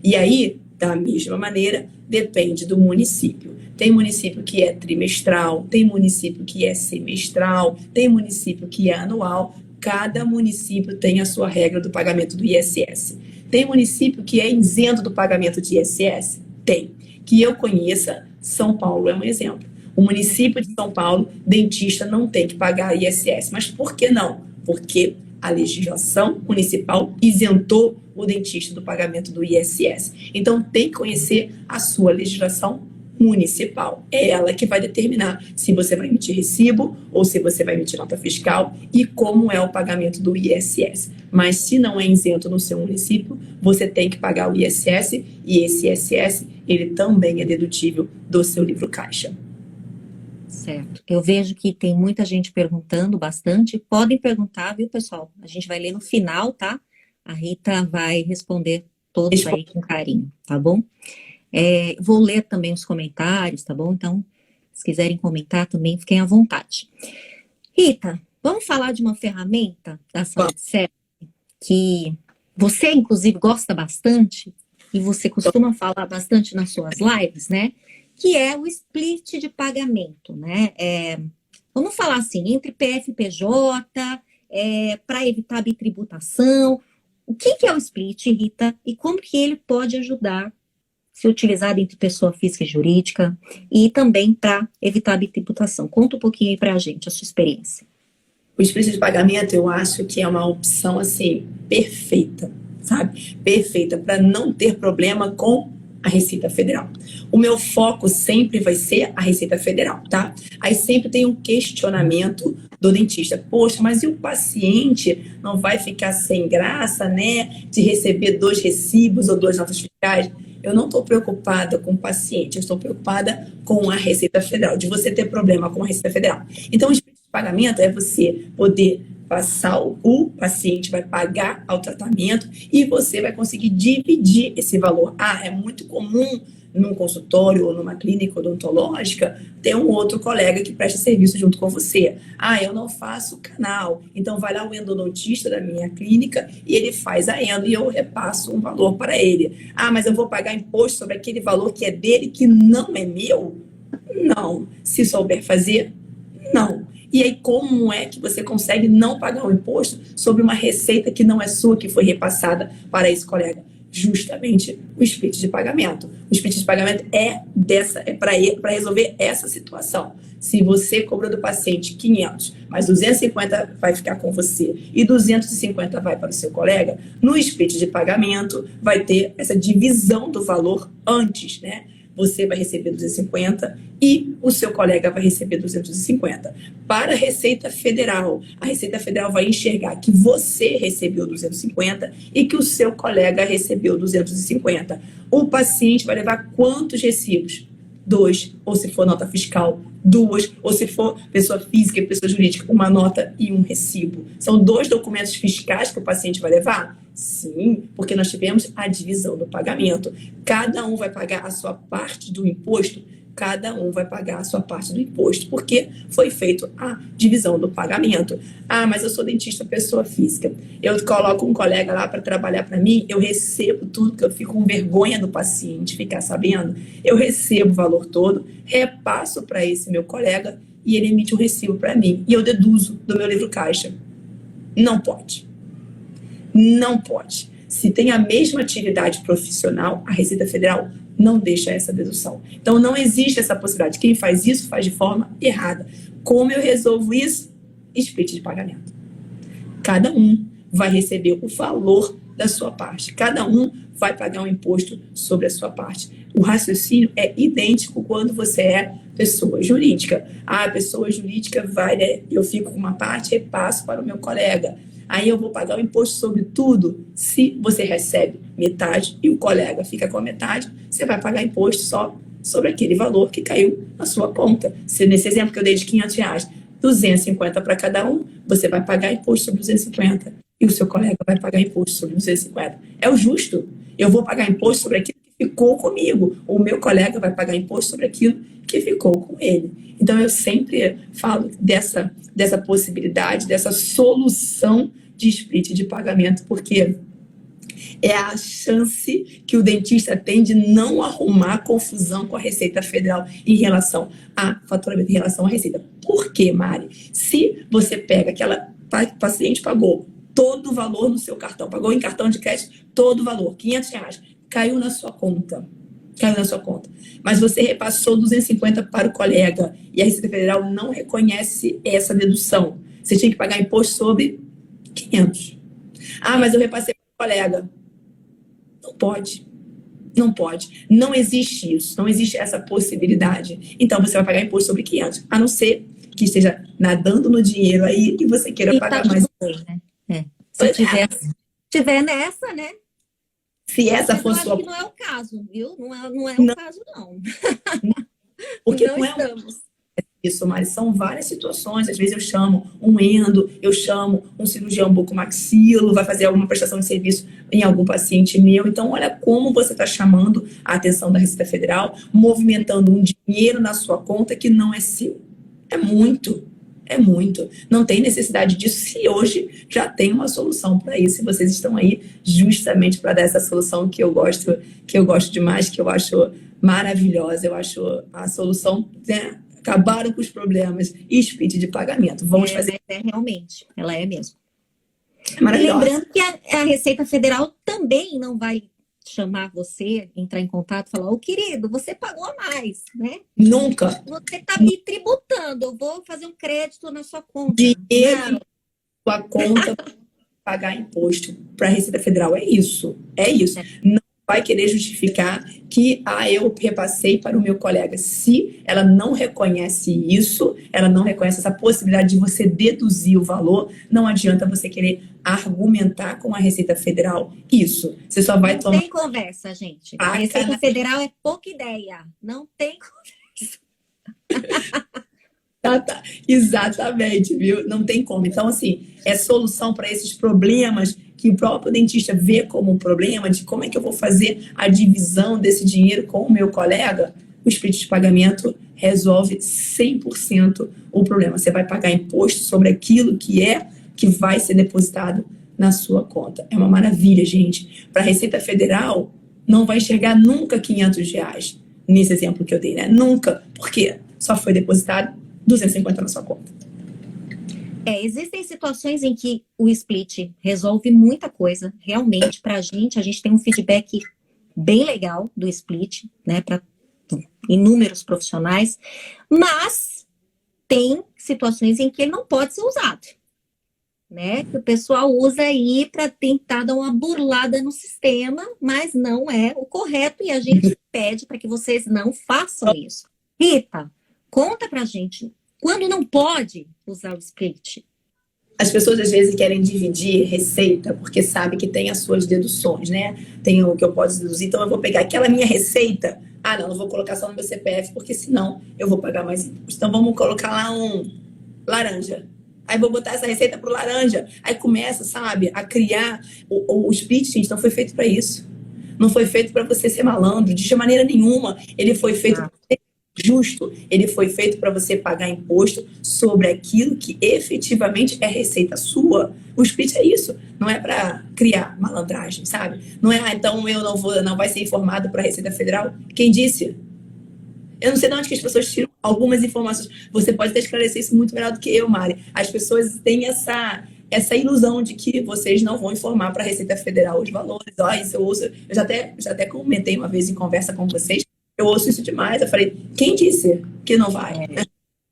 E aí, da mesma maneira, depende do município. Tem município que é trimestral, tem município que é semestral, tem município que é anual. Cada município tem a sua regra do pagamento do ISS. Tem município que é isento do pagamento de ISS? Tem. Que eu conheça, São Paulo é um exemplo. O município de São Paulo, dentista não tem que pagar ISS. Mas por que não? Porque a legislação municipal isentou o dentista do pagamento do ISS. Então, tem que conhecer a sua legislação municipal. É ela que vai determinar se você vai emitir recibo ou se você vai emitir nota fiscal e como é o pagamento do ISS. Mas se não é isento no seu município, você tem que pagar o ISS e esse ISS, ele também é dedutível do seu livro caixa. Certo. Eu vejo que tem muita gente perguntando bastante. Podem perguntar, viu, pessoal? A gente vai ler no final, tá? A Rita vai responder todos aí com carinho, tá bom? Vou ler também os comentários, tá bom? Então, se quiserem comentar também, fiquem à vontade. Rita, vamos falar de uma ferramenta da Saúde Certa que você, inclusive, gosta bastante e você costuma falar bastante nas suas lives, né? que é o split de pagamento, né? Vamos falar assim, entre PF e PJ, para evitar bitributação. O que é o split, Rita, e como que ele pode ajudar ser utilizado entre pessoa física e jurídica e também para evitar a bitributação? Conta um pouquinho aí para a gente, a sua experiência. O split de pagamento, eu acho que é uma opção, assim, perfeita, sabe? Perfeita para não ter problema com a Receita Federal. O meu foco sempre vai ser a Receita Federal, tá? Aí sempre tem um questionamento do dentista. Poxa, mas e o paciente não vai ficar sem graça, né? De receber 2 recibos ou 2 notas fiscais? Eu não estou preocupada com o paciente, eu estou preocupada com a Receita Federal, de você ter problema com a Receita Federal. Então, o pagamento é você poder passar, o paciente vai pagar ao tratamento e você vai conseguir dividir esse valor. É muito comum num consultório ou numa clínica odontológica ter um outro colega que presta serviço junto com você. Eu não faço canal, então vai lá o endodontista da minha clínica e ele faz a endo e eu repasso um valor para ele. Mas eu vou pagar imposto sobre aquele valor que é dele, que não é meu? Não. Se souber fazer, não. E aí, como é que você consegue não pagar o imposto sobre uma receita que não é sua, que foi repassada para esse colega? Justamente o split de pagamento. O split de pagamento é para resolver essa situação. Se você cobrou do paciente 500, mas 250 vai ficar com você e 250 vai para o seu colega, no split de pagamento vai ter essa divisão do valor antes, né? Você vai receber 250 e o seu colega vai receber 250. Para a Receita Federal vai enxergar que você recebeu 250 e que o seu colega recebeu 250. O paciente vai levar quantos recibos? 2, ou se for nota fiscal, 2, ou se for pessoa física e pessoa jurídica, uma nota e um recibo. São 2 documentos fiscais que o paciente vai levar? Sim, porque nós tivemos a divisão do pagamento. Cada um vai pagar a sua parte do imposto, porque foi feito a divisão do pagamento. Mas eu sou dentista pessoa física. Eu coloco um colega lá para trabalhar para mim, eu recebo tudo, que eu fico com vergonha do paciente ficar sabendo. Eu recebo o valor todo, repasso para esse meu colega e ele emite um recibo para mim. E eu deduzo do meu livro caixa. Não pode. Não pode. Se tem a mesma atividade profissional, a Receita Federal não deixa essa dedução. Então, não existe essa possibilidade. Quem faz isso faz de forma errada. Como eu resolvo isso? Split de pagamento. Cada um vai receber o valor da sua parte. Cada um vai pagar um imposto sobre a sua parte. O raciocínio é idêntico quando você é pessoa jurídica. A pessoa jurídica vai, né? Eu fico com uma parte, repasso para o meu colega. Aí eu vou pagar o imposto sobre tudo. Se você recebe metade e o colega fica com a metade, você vai pagar imposto só sobre aquele valor que caiu na sua conta. Se nesse exemplo que eu dei de R$500, 250 para cada um, você vai pagar imposto sobre 250 e o seu colega vai pagar imposto sobre 250. É o justo. Eu vou pagar imposto sobre aquilo que ficou comigo. O meu colega vai pagar imposto sobre aquilo que ficou com ele. Então, eu sempre falo dessa possibilidade, dessa solução de split de pagamento, porque é a chance que o dentista tem de não arrumar confusão com a Receita Federal em relação a faturamento, em relação à receita. Por quê, Mari? Se você pega aquela paciente pagou todo o valor no seu cartão, pagou em cartão de crédito todo o valor, R$500, caiu na sua conta. Mas você repassou 250 para o colega e a Receita Federal não reconhece essa dedução. Você tinha que pagar imposto sobre 500. Mas eu repassei para o colega. Não pode. Não existe isso. Não existe essa possibilidade. Então, você vai pagar imposto sobre 500. A não ser que esteja nadando no dinheiro aí e você queira pagar mais. Né? Se tiver nessa, né? Se essa for sua... Não é o caso, viu? Não é o caso, não. Porque não estamos. Isso, mas são várias situações. Às vezes eu chamo um endo, eu chamo um cirurgião bucomaxilo, vai fazer alguma prestação de serviço em algum paciente meu. Então, olha como você está chamando a atenção da Receita Federal, movimentando um dinheiro na sua conta que não é seu. É muito. Não tem necessidade disso se hoje já tem uma solução para isso. E vocês estão aí justamente para dar essa solução que eu gosto demais, que eu acho maravilhosa. Eu acho a solução, né? Acabaram com os problemas. Split de pagamento. Vamos fazer. Realmente, ela é mesmo. É maravilhosa. E lembrando que a Receita Federal também não vai chamar você, entrar em contato e falar, ô querido, você pagou a mais, né? Nunca. Você está me tributando, eu vou fazer um crédito na sua conta. Dinheiro na sua conta para pagar imposto para a Receita Federal. É isso. É isso. Não vai querer justificar que eu repassei para o meu colega. Se ela não reconhece isso, ela não reconhece essa possibilidade de você deduzir o valor, não adianta você querer argumentar com a Receita Federal isso. Você só vai tomar... Não tem conversa, gente. A Receita Federal é pouca ideia. Não tem conversa. Tá. Exatamente, viu? Não tem como. Então, assim, é solução para esses problemas que o próprio dentista vê como um problema, de como é que eu vou fazer a divisão desse dinheiro com o meu colega. O split de pagamento resolve 100% o problema. Você vai pagar imposto sobre aquilo que vai ser depositado na sua conta. É uma maravilha, gente. Para a Receita Federal, não vai enxergar nunca R$ 500, nesse exemplo que eu dei, né? Nunca. Por quê? Só foi depositado 250 na sua conta. Existem situações em que o split resolve muita coisa, realmente, para a gente tem um feedback bem legal do split, né, para inúmeros profissionais, mas tem situações em que ele não pode ser usado, né, que o pessoal usa aí para tentar dar uma burlada no sistema, mas não é o correto e a gente pede para que vocês não façam isso. Rita, conta pra gente, quando não pode usar o split? As pessoas às vezes querem dividir receita porque sabe que tem as suas deduções, né? Tem o que eu posso deduzir, então eu vou pegar aquela minha receita. Não vou colocar só no meu CPF porque senão eu vou pagar mais imposto. Então vamos colocar lá um laranja. Aí vou botar essa receita pro laranja. Aí começa, sabe, a criar o split, gente, não foi feito para isso. Não foi feito para você ser malandro, de maneira nenhuma. Ele foi feito para ser justo, ele foi feito para você pagar imposto sobre aquilo que efetivamente é receita sua. O split é isso, não é para criar malandragem, sabe? Não é, então eu não vai ser informado para a Receita Federal. Quem disse? Eu não sei de onde que as pessoas tiram algumas informações. Você pode até esclarecer isso muito melhor do que eu, Mari. As pessoas têm essa ilusão de que vocês não vão informar para a Receita Federal os valores. Isso eu ouço. Eu já até comentei uma vez em conversa com vocês. Eu ouço isso demais. Eu falei, quem disse que não vai?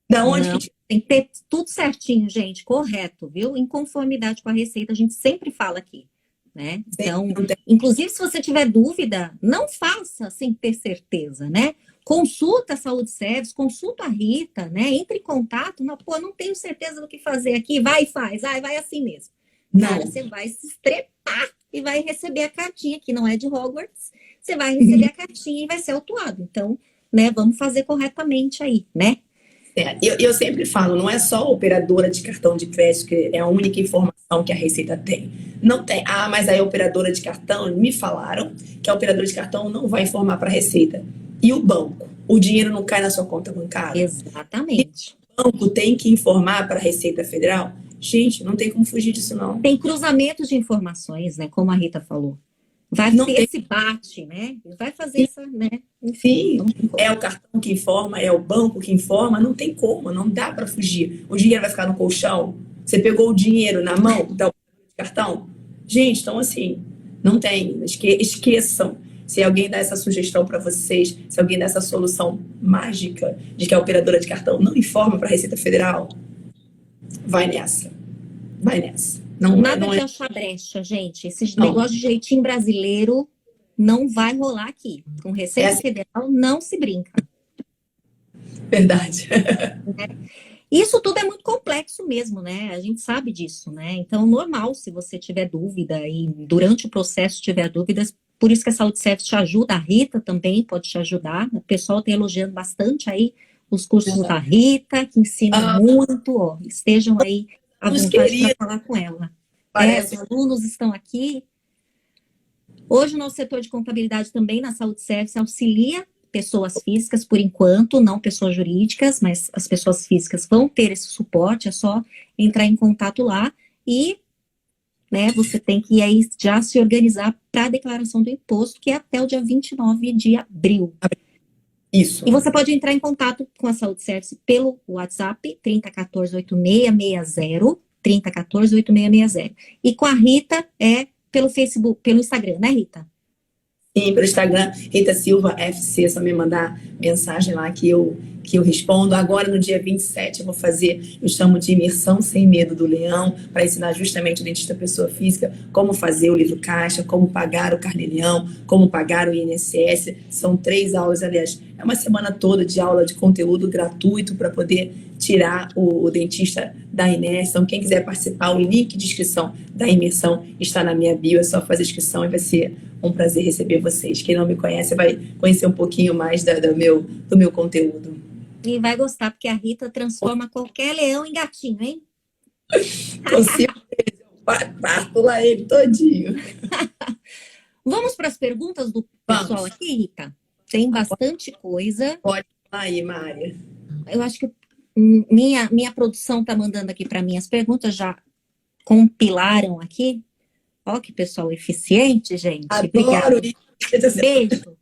Da onde não, que... Tem que ter tudo certinho, gente, correto, viu? Em conformidade com a Receita, a gente sempre fala aqui, né? Então, inclusive, se você tiver dúvida, não faça sem ter certeza, né? Consulta a Saúde Service, consulta a Rita, né? Entre em contato, não tenho certeza do que fazer aqui, vai e faz, vai assim mesmo. Cara, você vai se estrepar e vai receber a cartinha, que não é de Hogwarts, você vai receber a cartinha e vai ser autuado. Então, né, vamos fazer corretamente aí, né? Eu sempre falo, não é só a operadora de cartão de crédito que é a única informação que a Receita tem. Não tem. Mas aí a operadora de cartão, me falaram que a operadora de cartão não vai informar para a Receita. E o banco? O dinheiro não cai na sua conta bancária? Exatamente. E o banco tem que informar para a Receita Federal? Gente, não tem como fugir disso, não. Tem cruzamento de informações, né? Como a Rita falou. Vai ter esse bate, né? Vai fazer essa, né? Enfim, é o cartão que informa, é o banco que informa, não tem como, não dá para fugir. O dinheiro vai ficar no colchão? Você pegou o dinheiro na mão do cartão? Gente, então assim, não tem, esqueçam. Se alguém dá essa sugestão para vocês, se alguém dá essa solução mágica de que a operadora de cartão não informa para a Receita Federal, vai nessa. Vai nessa. Nada de achar brecha, gente. Esse negócio de jeitinho brasileiro não vai rolar aqui. Com Receita Federal não se brinca. Verdade. Isso tudo é muito complexo mesmo, né? A gente sabe disso, né? Então, normal se você tiver dúvida e durante o processo tiver dúvidas. Por isso que a Saúde Service te ajuda. A Rita também pode te ajudar. O pessoal está elogiando bastante aí os cursos da Rita, que ensinam muito. Ó, estejam aí à vontade para falar com ela. Os alunos estão aqui. Hoje o nosso setor de contabilidade também na Saúde Service auxilia pessoas físicas, por enquanto, não pessoas jurídicas, mas as pessoas físicas vão ter esse suporte, é só entrar em contato lá e, né, você tem que aí já se organizar para a declaração do imposto, que é até o dia 29 de abril. Isso. E você pode entrar em contato com a Saúde Service pelo WhatsApp 3014-8660, 3014-8660. E com a Rita é pelo Facebook, pelo Instagram, né, Rita? Sim, pelo Instagram, Rita Silva FC, só me mandar mensagem lá que eu respondo. Agora, no dia 27, eu vou fazer, eu chamo de Imersão Sem Medo do Leão, para ensinar justamente o dentista pessoa física como fazer o livro caixa, como pagar o carnê-leão, como pagar o INSS. São 3 aulas, aliás, é uma semana toda de aula de conteúdo gratuito para poder tirar o dentista da inércia. Então, quem quiser participar, o link de inscrição da imersão está na minha bio, é só fazer inscrição e vai ser um prazer receber vocês. Quem não me conhece vai conhecer um pouquinho mais do meu conteúdo. E vai gostar, porque a Rita transforma qualquer leão em gatinho, hein? Consigo, parto lá ele todinho. Vamos para as perguntas do pessoal aqui, Rita? Tem bastante coisa. Pode falar aí, Mária. Eu acho que minha produção está mandando aqui para mim as perguntas, já compilaram aqui. Ó, que pessoal eficiente, gente. Adoro isso. Beijo.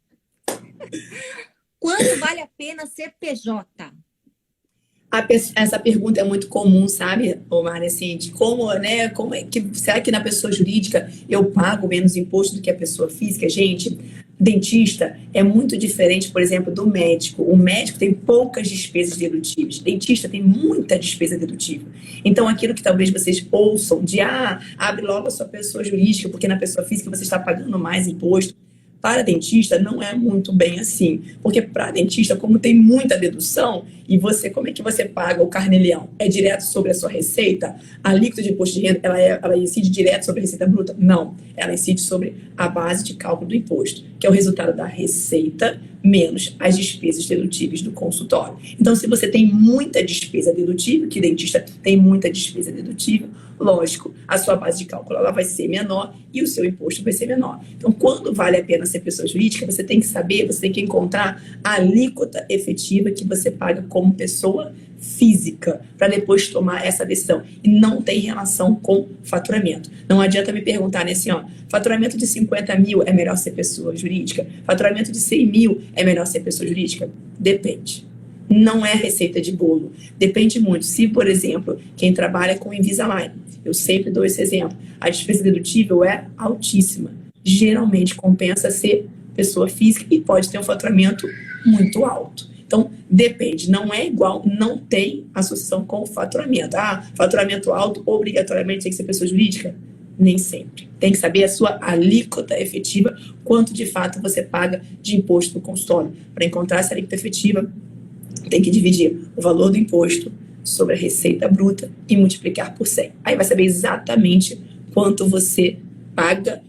Quando vale a pena ser PJ? Essa pergunta é muito comum, sabe, Mária, assim, de como, né, como é que, será que na pessoa jurídica eu pago menos imposto do que a pessoa física? Gente, dentista é muito diferente, por exemplo, do médico. O médico tem poucas despesas dedutíveis, dentista tem muita despesa dedutível. Então, aquilo que talvez vocês ouçam de, abre logo a sua pessoa jurídica, porque na pessoa física você está pagando mais imposto. Para dentista não é muito bem assim, porque para dentista, como tem muita dedução, e você, como é que você paga o carnê-leão? É direto sobre a sua receita? A alíquota de imposto de renda, ela incide direto sobre a receita bruta? Não, ela incide sobre a base de cálculo do imposto, que é o resultado da receita menos as despesas dedutíveis do consultório. Então, se você tem muita despesa dedutível, que dentista tem muita despesa dedutível, lógico, a sua base de cálculo ela vai ser menor e o seu imposto vai ser menor. Então, quando vale a pena ser pessoa jurídica, você tem que saber, você tem que encontrar a alíquota efetiva que você paga como pessoa física, para depois tomar essa decisão. E não tem relação com faturamento. Não adianta me perguntar assim, faturamento de 50 mil é melhor ser pessoa jurídica? Faturamento de 100 mil é melhor ser pessoa jurídica? Depende. Não é receita de bolo. Depende muito. Se, por exemplo, quem trabalha com Invisalign, eu sempre dou esse exemplo, a despesa dedutível é altíssima. Geralmente compensa ser pessoa física e pode ter um faturamento muito alto. Então, depende. Não é igual, não tem associação com o faturamento. Faturamento alto, obrigatoriamente tem que ser pessoa jurídica? Nem sempre. Tem que saber a sua alíquota efetiva, quanto de fato você paga de imposto no consultório. Para encontrar essa alíquota efetiva, tem que dividir o valor do imposto sobre a receita bruta e multiplicar por 100. Aí vai saber exatamente quanto você paga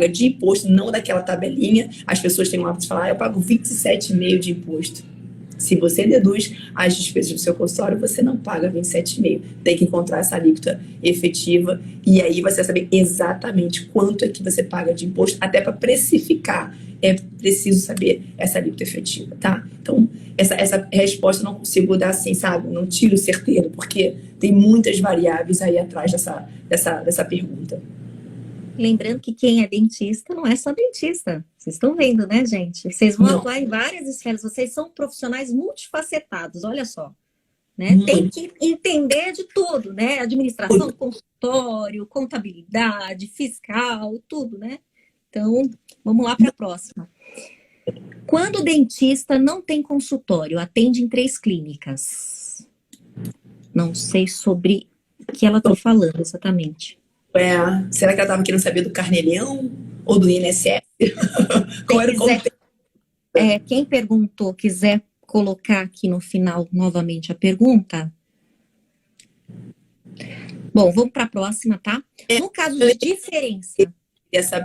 de imposto, não daquela tabelinha. As pessoas têm o hábito de falar, eu pago 27,5% de imposto. Se você deduz as despesas do seu consultório, você não paga 27,5%. Tem que encontrar essa alíquota efetiva e aí você vai saber exatamente quanto é que você paga de imposto, até para precificar. É preciso saber essa alíquota efetiva, tá? Então, essa resposta eu não consigo dar assim, sabe? Não tiro certeiro, porque tem muitas variáveis aí atrás dessa pergunta. Lembrando que quem é dentista não é só dentista. Vocês estão vendo, né, gente? Vocês vão atuar em várias esferas. Vocês são profissionais multifacetados, olha só. Né? Tem que entender de tudo, né? Administração do consultório, contabilidade, fiscal, tudo, né? Então, vamos lá para a próxima. Quando o dentista não tem consultório, atende em 3 clínicas. Não sei sobre o que ela está falando exatamente. Será que ela estava querendo saber do carnê-leão ou do INSS? Qual era o contexto? Quem perguntou, quiser colocar aqui no final novamente a pergunta. Bom, vamos para a próxima, tá? No caso de diferença.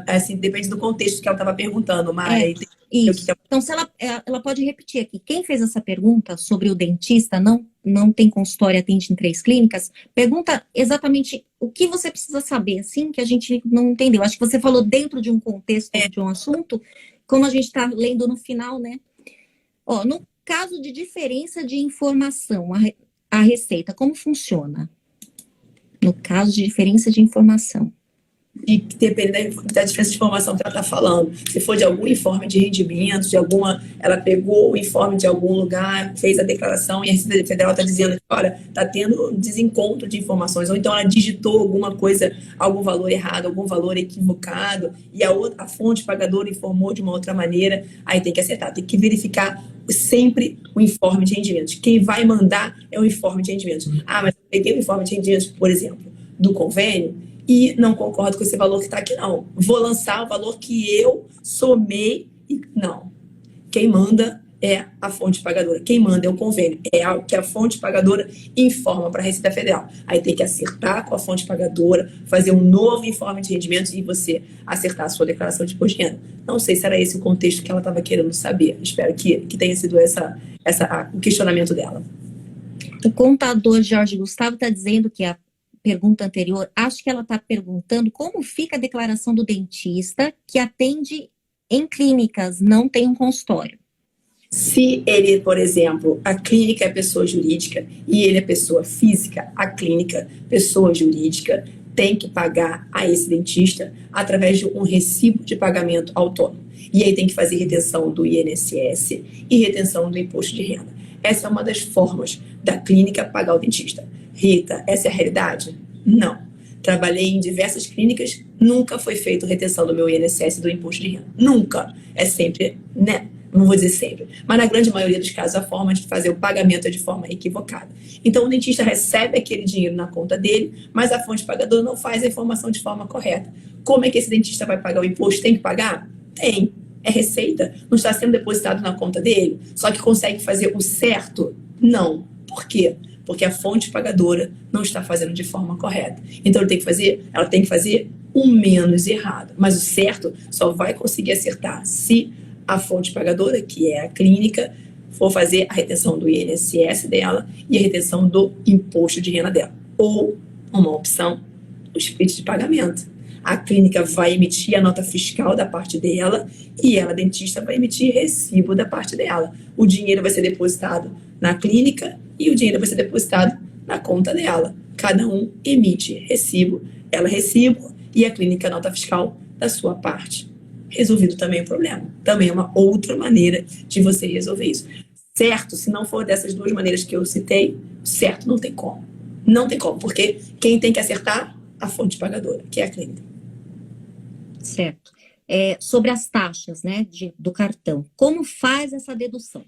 Assim, depende do contexto que ela estava perguntando, Mara. Isso. Então, se ela pode repetir aqui. Quem fez essa pergunta sobre o dentista não tem consultório, atende em 3 clínicas, pergunta exatamente o que você precisa saber, assim, que a gente não entendeu. Acho que você falou dentro de um contexto, de um assunto, como a gente está lendo no final, né? No caso de diferença de informação, a receita, como funciona? No caso de diferença de informação. E dependendo da diferença de informação que ela está falando. Se for de algum informe de rendimento, ela pegou o informe de algum lugar, fez a declaração e a Receita Federal está dizendo que, olha, está tendo um desencontro de informações, ou então ela digitou alguma coisa, algum valor errado, algum valor equivocado, e a fonte pagadora informou de uma outra maneira, aí tem que acertar, tem que verificar sempre o informe de rendimentos. Quem vai mandar é o informe de rendimentos. Ah, mas eu peguei o informe de rendimentos, por exemplo, do convênio, e não concordo com esse valor que está aqui, não. Vou lançar o valor que eu somei. Não. Quem manda é a fonte pagadora. Quem manda é o convênio. É o que a fonte pagadora informa para a Receita Federal. Aí tem que acertar com a fonte pagadora, fazer um novo informe de rendimentos e você acertar a sua declaração de imposto de renda. Não sei se era esse o contexto que ela estava querendo saber. Espero que tenha sido o questionamento dela. O contador Jorge Gustavo está dizendo que a pergunta anterior, acho que ela está perguntando como fica a declaração do dentista que atende em clínicas, não tem um consultório. Se ele, por exemplo, a clínica é pessoa jurídica e ele é pessoa física, a clínica, pessoa jurídica, tem que pagar a esse dentista através de um recibo de pagamento autônomo. E aí tem que fazer retenção do INSS e retenção do imposto de renda. Essa é uma das formas da clínica pagar o dentista. Rita, essa é a realidade? Não. Trabalhei em diversas clínicas, nunca foi feita retenção do meu INSS e do imposto de renda. Nunca. É sempre, né? Não vou dizer sempre, mas na grande maioria dos casos a forma de fazer o pagamento é de forma equivocada. Então o dentista recebe aquele dinheiro na conta dele, mas a fonte pagadora não faz a informação de forma correta. Como é que esse dentista vai pagar o imposto? Tem que pagar? Tem. É receita. Não está sendo depositado na conta dele? Só que consegue fazer o certo? Não. Por quê? Porque a fonte pagadora não está fazendo de forma correta. Então ela tem que fazer o menos errado. Mas o certo só vai conseguir acertar se a fonte pagadora, que é a clínica, for fazer a retenção do INSS dela e a retenção do imposto de renda dela. Ou uma opção, o split de pagamento. A clínica vai emitir a nota fiscal da parte dela e ela, dentista, vai emitir recibo da parte dela. O dinheiro vai ser depositado na clínica e o dinheiro vai ser depositado na conta dela. Cada um emite recibo, ela recibo e a clínica nota fiscal da sua parte. Resolvido também o problema. Também é uma outra maneira de você resolver isso. Certo, se não for dessas duas maneiras que eu citei, certo não tem como. Não tem como, porque quem tem que acertar? A fonte pagadora, que é a clínica. Certo. Sobre as taxas, né, do cartão, como faz essa dedução?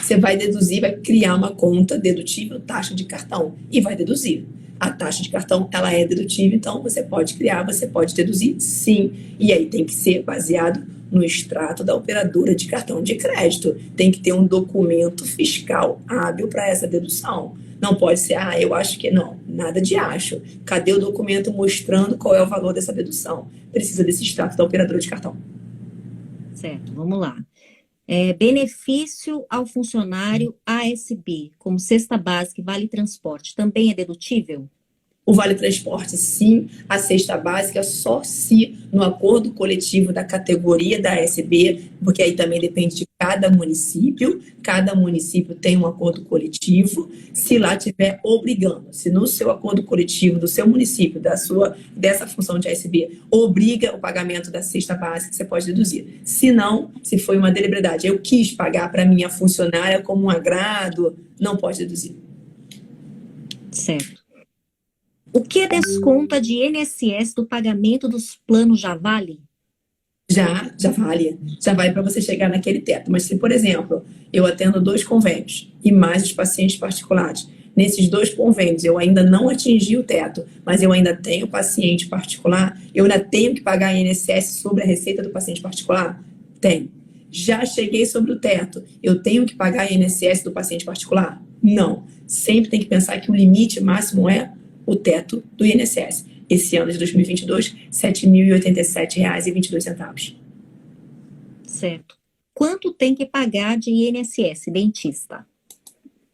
Você vai deduzir, vai criar uma conta dedutível, taxa de cartão, e vai deduzir. A taxa de cartão, ela é dedutível, então você pode criar, você pode deduzir, sim. E aí tem que ser baseado no extrato da operadora de cartão de crédito. Tem que ter um documento fiscal hábil para essa dedução. Não pode ser, eu acho que não. Nada de acho. Cadê o documento mostrando qual é o valor dessa dedução? Precisa desse extrato da operadora de cartão. Certo, vamos lá. Benefício ao funcionário ASB, como cesta básica e vale transporte, também é dedutível? O Vale Transporte, sim. A cesta básica, só se no acordo coletivo da categoria da ASB, porque aí também depende de cada município. Cada município tem um acordo coletivo. Se lá tiver obrigando, se no seu acordo coletivo do seu município, dessa função de ASB, obriga o pagamento da cesta básica, você pode deduzir. Se não, se foi uma deliberalidade, eu quis pagar para minha funcionária como um agrado, não pode deduzir. Certo. O que desconta de INSS do pagamento dos planos já vale? Já vale. Já vale para você chegar naquele teto. Mas se, por exemplo, eu atendo 2 convênios e mais os pacientes particulares, nesses 2 convênios eu ainda não atingi o teto, mas eu ainda tenho paciente particular, eu ainda tenho que pagar INSS sobre a receita do paciente particular? Tenho. Já cheguei sobre o teto, eu tenho que pagar INSS do paciente particular? Não. Sempre tem que pensar que o limite máximo é o teto do INSS. Esse ano de 2022, R$ 7.087,22. Certo. Quanto tem que pagar de INSS, dentista?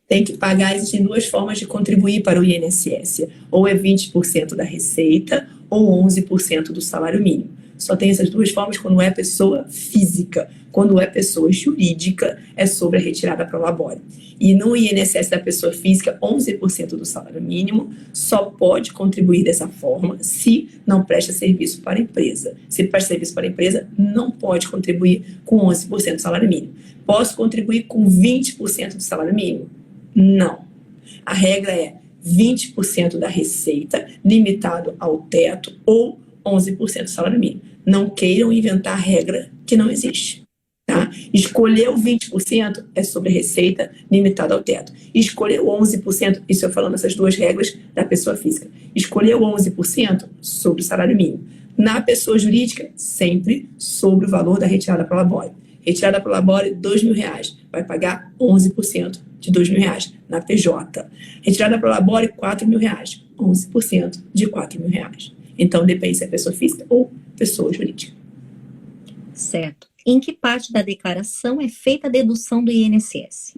Tem que pagar, existem 2 formas de contribuir para o INSS. Ou é 20% da receita, ou 11% do salário mínimo. Só tem essas duas formas quando é pessoa física. Quando é pessoa jurídica, é sobre a retirada pro labore. E no INSS da pessoa física, 11% do salário mínimo só pode contribuir dessa forma se não presta serviço para a empresa. Se presta serviço para a empresa, não pode contribuir com 11% do salário mínimo. Posso contribuir com 20% do salário mínimo? Não. A regra é 20% da receita, limitado ao teto, ou 11% do salário mínimo. Não queiram inventar regra que não existe. Tá? Escolher o 20% é sobre a receita, limitado ao teto. Escolher o 11%, isso eu falando essas duas regras da pessoa física. Escolher o 11% sobre o salário mínimo. Na pessoa jurídica, sempre sobre o valor da retirada para labore. Retirada para labore, R$2.000. Vai pagar 11% de R$2.000 na PJ. Retirada para labore, R$4.000. 11% de R$4.000. Então, depende se é pessoa física ou pessoa jurídica. Certo. Em que parte da declaração é feita a dedução do INSS?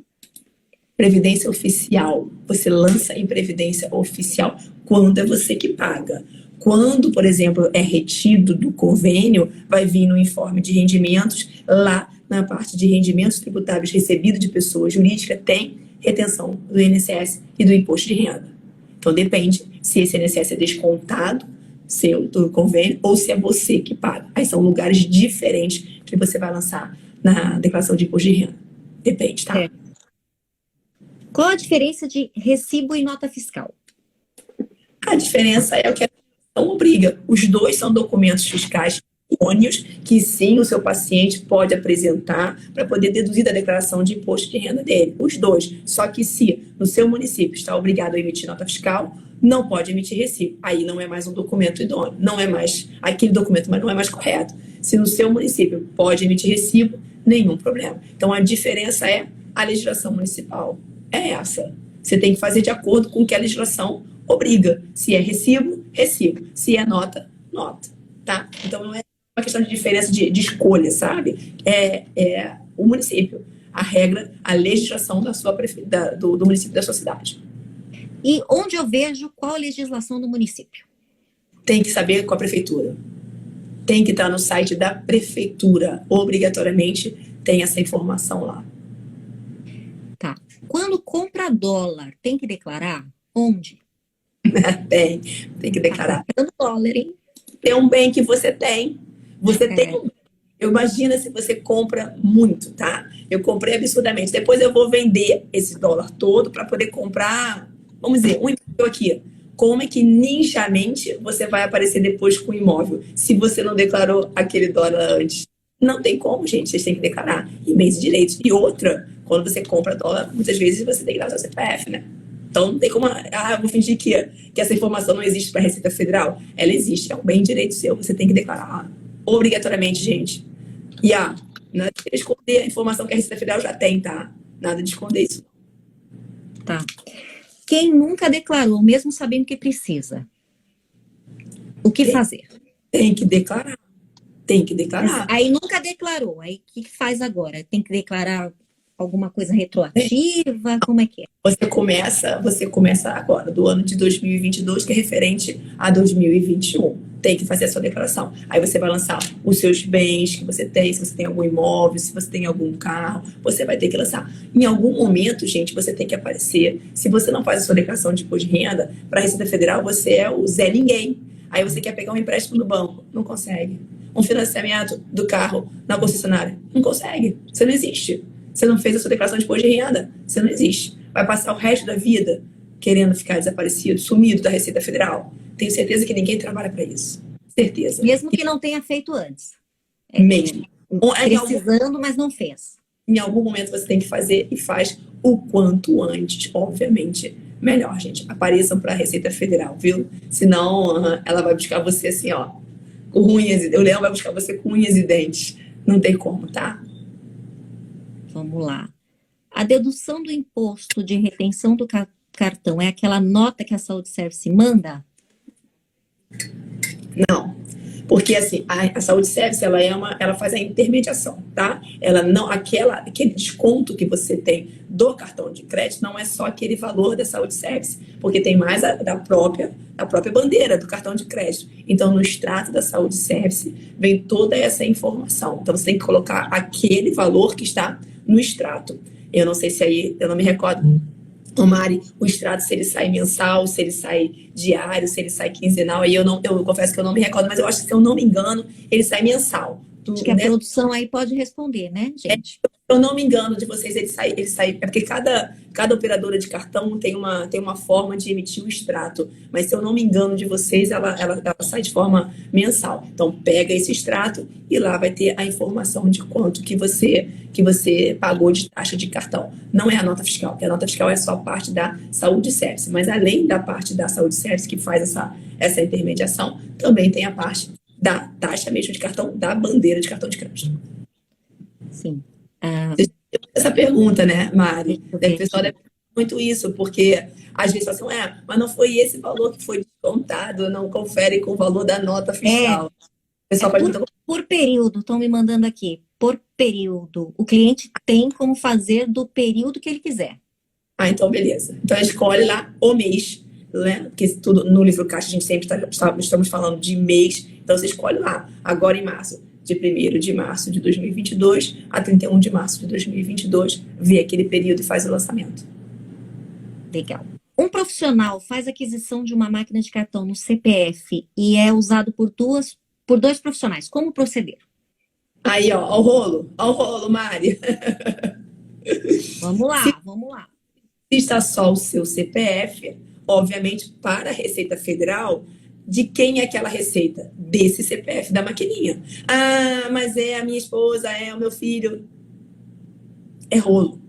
Previdência oficial. Você lança em previdência oficial quando é você que paga. Quando, por exemplo, é retido do convênio, vai vir no informe de rendimentos, lá na parte de rendimentos tributáveis recebidos de pessoa jurídica, tem retenção do INSS e do imposto de renda. Então, depende se esse INSS é descontado seu do convênio ou se é você que paga. Aí são lugares diferentes que você vai lançar na declaração de imposto de renda. Depende, tá? É. Qual a diferença de recibo e nota fiscal? A diferença é o que a legislação obriga. Os dois são documentos fiscais idôneos que sim, o seu paciente pode apresentar para poder deduzir da declaração de imposto de renda dele. Os dois. Só que se no seu município está obrigado a emitir nota fiscal, não pode emitir recibo. Aí não é mais um documento idôneo. Não é mais aquele documento, mas não é mais correto. Se no seu município pode emitir recibo, nenhum problema. Então a diferença é a legislação municipal. É essa. Você tem que fazer de acordo com o que a legislação obriga. Se é recibo, recibo. Se é nota, nota. Tá? Então não é uma questão de diferença de escolha, sabe? É o município. A regra, a legislação do município da sua cidade. E onde eu vejo qual a legislação do município? Tem que saber com a prefeitura. Tem que estar no site da prefeitura. Obrigatoriamente tem essa informação lá. Tá. Quando compra dólar, tem que declarar? Onde? Tem que declarar. Tá comprando dólar, hein? Tem um bem que você tem. Você tem um bem. Imagina se você compra muito, tá? Eu comprei absurdamente. Depois eu vou vender esse dólar todo para poder comprar, vamos dizer, um imóvel aqui. Como é que ninjamente você vai aparecer depois com o imóvel se você não declarou aquele dólar antes? Não tem como, gente. Vocês têm que declarar em bens e direitos. E outra, quando você compra dólar, muitas vezes você tem que dar o seu CPF, né? Então não tem como, vou fingir que essa informação não existe para a Receita Federal. Ela existe, é um bem de direito seu, você tem que declarar obrigatoriamente, gente. E nada de esconder a informação que a Receita Federal já tem, tá? Nada de esconder isso. Tá. Quem nunca declarou, mesmo sabendo que precisa, o que fazer? Tem que declarar. Tem que declarar. Aí nunca declarou, aí o que faz agora? Tem que declarar alguma coisa retroativa? Como é que é? Você começa agora, do ano de 2022, que é referente a 2021. Tem que fazer a sua declaração. Aí você vai lançar os seus bens que você tem, se você tem algum imóvel, se você tem algum carro, você vai ter que lançar. Em algum momento, gente, você tem que aparecer. Se você não faz a sua declaração de imposto de renda, para a Receita Federal, você é o Zé Ninguém. Aí você quer pegar um empréstimo no banco, não consegue. Um financiamento do carro na concessionária, não consegue. Você não existe. Você não fez a sua declaração de imposto de renda, você não existe. Vai passar o resto da vida querendo ficar desaparecido, sumido da Receita Federal. Tenho certeza que ninguém trabalha para isso. Certeza. Mesmo que não tenha feito antes. Mesmo. Precisando, mas não fez. Em algum momento você tem que fazer e faz o quanto antes, obviamente. Melhor, gente. Apareçam para a Receita Federal, viu? Senão ela vai buscar você assim, ó, com unhas. O leão vai buscar você com unhas e dentes. Não tem como, tá? Vamos lá. A dedução do imposto de retenção do cartão é aquela nota que a Saúde Service manda? Não. Porque assim, a Saúde Service, ela faz a intermediação, tá? Ela não, aquele desconto que você tem do cartão de crédito não é só aquele valor da Saúde Service, porque tem mais da própria bandeira do cartão de crédito. Então, no extrato da Saúde Service vem toda essa informação. Então, você tem que colocar aquele valor que está no extrato. Eu não sei se aí, eu não me recordo, o Mari, o extrato, se ele sai mensal, se ele sai diário, se ele sai quinzenal, aí eu confesso que eu não me recordo, mas eu acho que, se eu não me engano, ele sai mensal. Acho que a produção aí pode responder, né, gente? Eu não me engano de vocês, ele sai, é porque cada operadora de cartão tem uma forma de emitir o extrato, mas se eu não me engano de vocês, ela sai de forma mensal. Então, pega esse extrato e lá vai ter a informação de quanto que você pagou de taxa de cartão. Não é a nota fiscal, porque a nota fiscal é só parte da Saúde Service, mas além da parte da Saúde Service que faz essa intermediação, também tem a parte da taxa mesmo de cartão, da bandeira de cartão de crédito. Sim. Essa pergunta, né, Mari? Deixa eu ver O pessoal aqui. deve muito isso, porque às vezes falam assim, mas não foi esse valor que foi descontado, não confere com o valor da nota fiscal. O pessoal pergunta, Por período, estão me mandando aqui. Por período. O cliente tem como fazer do período que ele quiser. então beleza. Então escolhe lá o mês, né? Porque tudo no livro caixa a gente sempre estamos falando de mês, então você escolhe lá, agora em março, de 1º de março de 2022 a 31 de março de 2022, vê aquele período e faz o lançamento. Legal. Um profissional faz aquisição de uma máquina de cartão no CPF e é usado por dois profissionais. Como proceder? Aí, ó o rolo, Mari. Vamos lá, vamos lá. Se está só o seu CPF, obviamente, para a Receita Federal, de quem é aquela receita? Desse CPF da maquininha. Mas é a minha esposa, é o meu filho. É rolo.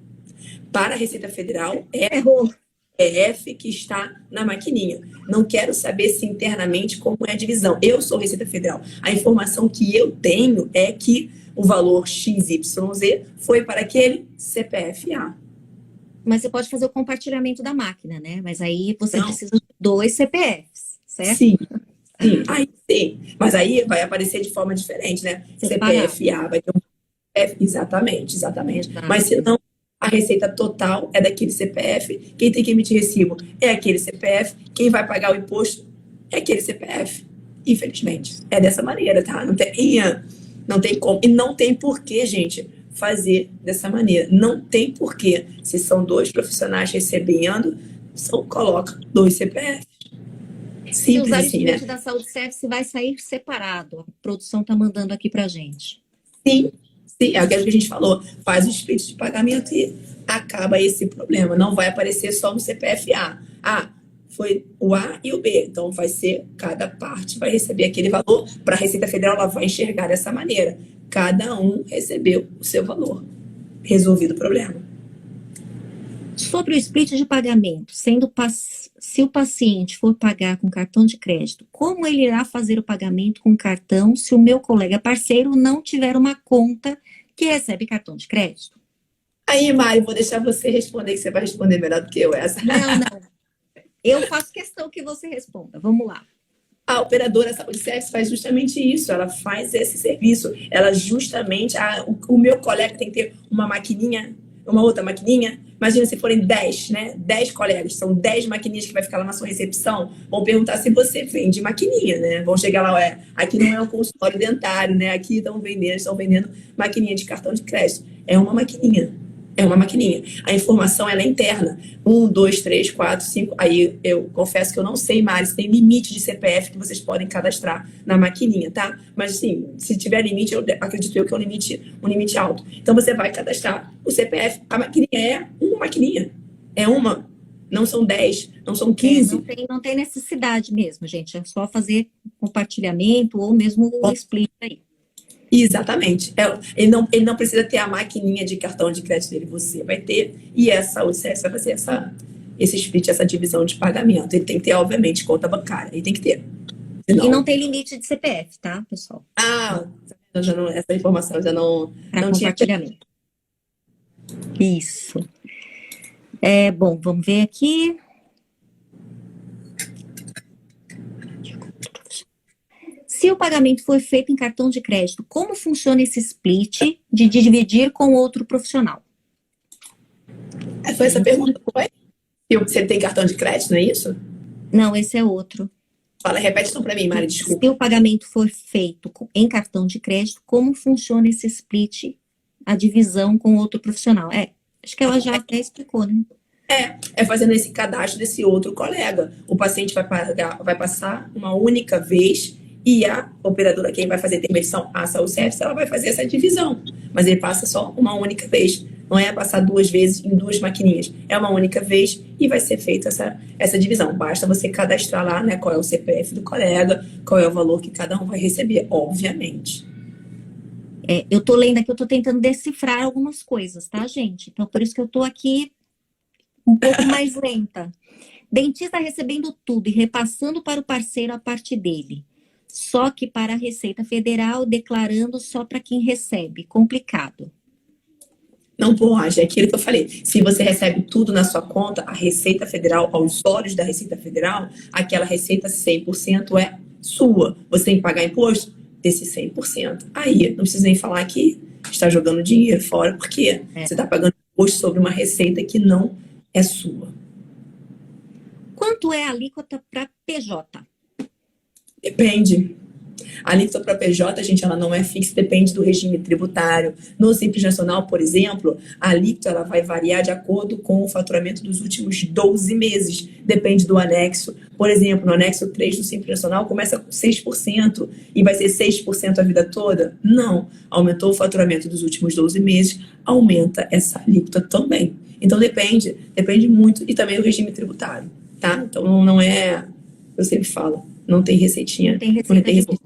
Para a Receita Federal, é rolo. CPF que está na maquininha. Não quero saber se internamente como é a divisão. Eu sou Receita Federal. A informação que eu tenho é que o valor XYZ foi para aquele CPF-A. Mas você pode fazer o compartilhamento da máquina, né? Mas aí você precisa de 2 CPFs, certo? Sim. Aí sim. Mas aí vai aparecer de forma diferente, né? CPF-A vai ter um CPF. Exatamente. Mas se não, a receita total é daquele CPF. Quem tem que emitir recibo é aquele CPF. Quem vai pagar o imposto é aquele CPF. Infelizmente. É dessa maneira, tá? Não tem como. E não tem porquê, gente, fazer dessa maneira. Não tem porquê. Se são 2 profissionais recebendo, coloca 2 CPFs. Se Simples usar assim, o né? split da Saúde Service, vai sair separado. A produção está mandando aqui pra gente. Sim, é aquilo que a gente falou. Faz o split de pagamento e acaba esse problema. Não vai aparecer só no CPF A. Foi o A e o B. Então, vai ser, cada parte vai receber aquele valor. Para a Receita Federal, ela vai enxergar dessa maneira. Cada um recebeu o seu valor. Resolvido o problema. Sobre o split de pagamento, se o paciente for pagar com cartão de crédito, como ele irá fazer o pagamento com cartão se o meu colega parceiro não tiver uma conta que recebe cartão de crédito? Aí, Mari, vou deixar você responder, que você vai responder melhor do que eu essa. Não. Eu faço questão que você responda. Vamos lá. A operadora Saúde Service faz justamente isso, ela faz esse serviço. Ela justamente, o meu colega tem que ter uma maquininha, uma outra maquininha. Imagina se forem 10, né? 10 colegas, são 10 maquininhas que vai ficar lá na sua recepção. Vão perguntar se você vende maquininha, né? Vão chegar lá, aqui não é um consultório dentário, né? Aqui estão vendendo maquininha de cartão de crédito. É uma maquininha. A informação, ela é interna. 1, 2, 3, 4, 5. Aí eu confesso que eu não sei mais. Tem limite de CPF que vocês podem cadastrar na maquininha, tá? Mas, assim, se tiver limite, eu acredito que é um limite alto. Então, você vai cadastrar o CPF. A maquininha é uma maquininha. É uma. Não são 10, não são 15. Não tem necessidade mesmo, gente. É só fazer compartilhamento ou mesmo o split aí. Exatamente. Ele não precisa ter a maquininha de cartão de crédito dele, você vai ter, e essa o CS vai fazer esse split, essa divisão de pagamento. Ele tem que ter, obviamente, conta bancária, ele tem que ter. Senão... E não tem limite de CPF, tá, pessoal? Essa informação eu já não compartilhamento. Isso. Bom, vamos ver aqui. Se o pagamento for feito em cartão de crédito, como funciona esse split de dividir com outro profissional? Foi essa pergunta, foi? Se você tem cartão de crédito, não é isso? Não, esse é outro. Fala, repete então para mim, Mari, desculpa. Se o pagamento for feito em cartão de crédito, como funciona esse split, a divisão com outro profissional? Acho que ela já até explicou, né? É fazendo esse cadastro desse outro colega. O paciente vai passar uma única vez e a operadora, quem vai fazer a intermediação, a Saúde Service, ela vai fazer essa divisão. Mas ele passa só uma única vez. Não é passar 2 vezes em 2 maquininhas. É uma única vez e vai ser feita essa divisão. Basta você cadastrar lá, né, qual é o CPF do colega, qual é o valor que cada um vai receber, obviamente. Eu tô lendo aqui, eu tô tentando decifrar algumas coisas, tá, gente? Então, por isso que eu tô aqui um pouco mais lenta. Dentista recebendo tudo e repassando para o parceiro a parte dele. Só que para a Receita Federal, declarando só para quem recebe. Complicado. Não pode, é aquilo que eu falei. Se você recebe tudo na sua conta, a Receita Federal, aos olhos da Receita Federal, aquela receita 100% é sua. Você tem que pagar imposto desse 100%. Aí, não precisa nem falar que está jogando dinheiro fora, porque você está pagando imposto sobre uma receita que não é sua. Quanto é a alíquota para PJ? Depende. A alíquota para PJ, gente, ela não é fixa, depende do regime tributário. No Simples Nacional, por exemplo, a alíquota ela vai variar de acordo com o faturamento dos últimos 12 meses. Depende do anexo. Por exemplo, no anexo 3 do Simples Nacional começa com 6% e vai ser 6% a vida toda? Não. Aumentou o faturamento dos últimos 12 meses, aumenta essa alíquota também. Então depende muito e também do regime tributário, tá? Então não é, eu sempre falo, não tem receitinha. Não tem receita.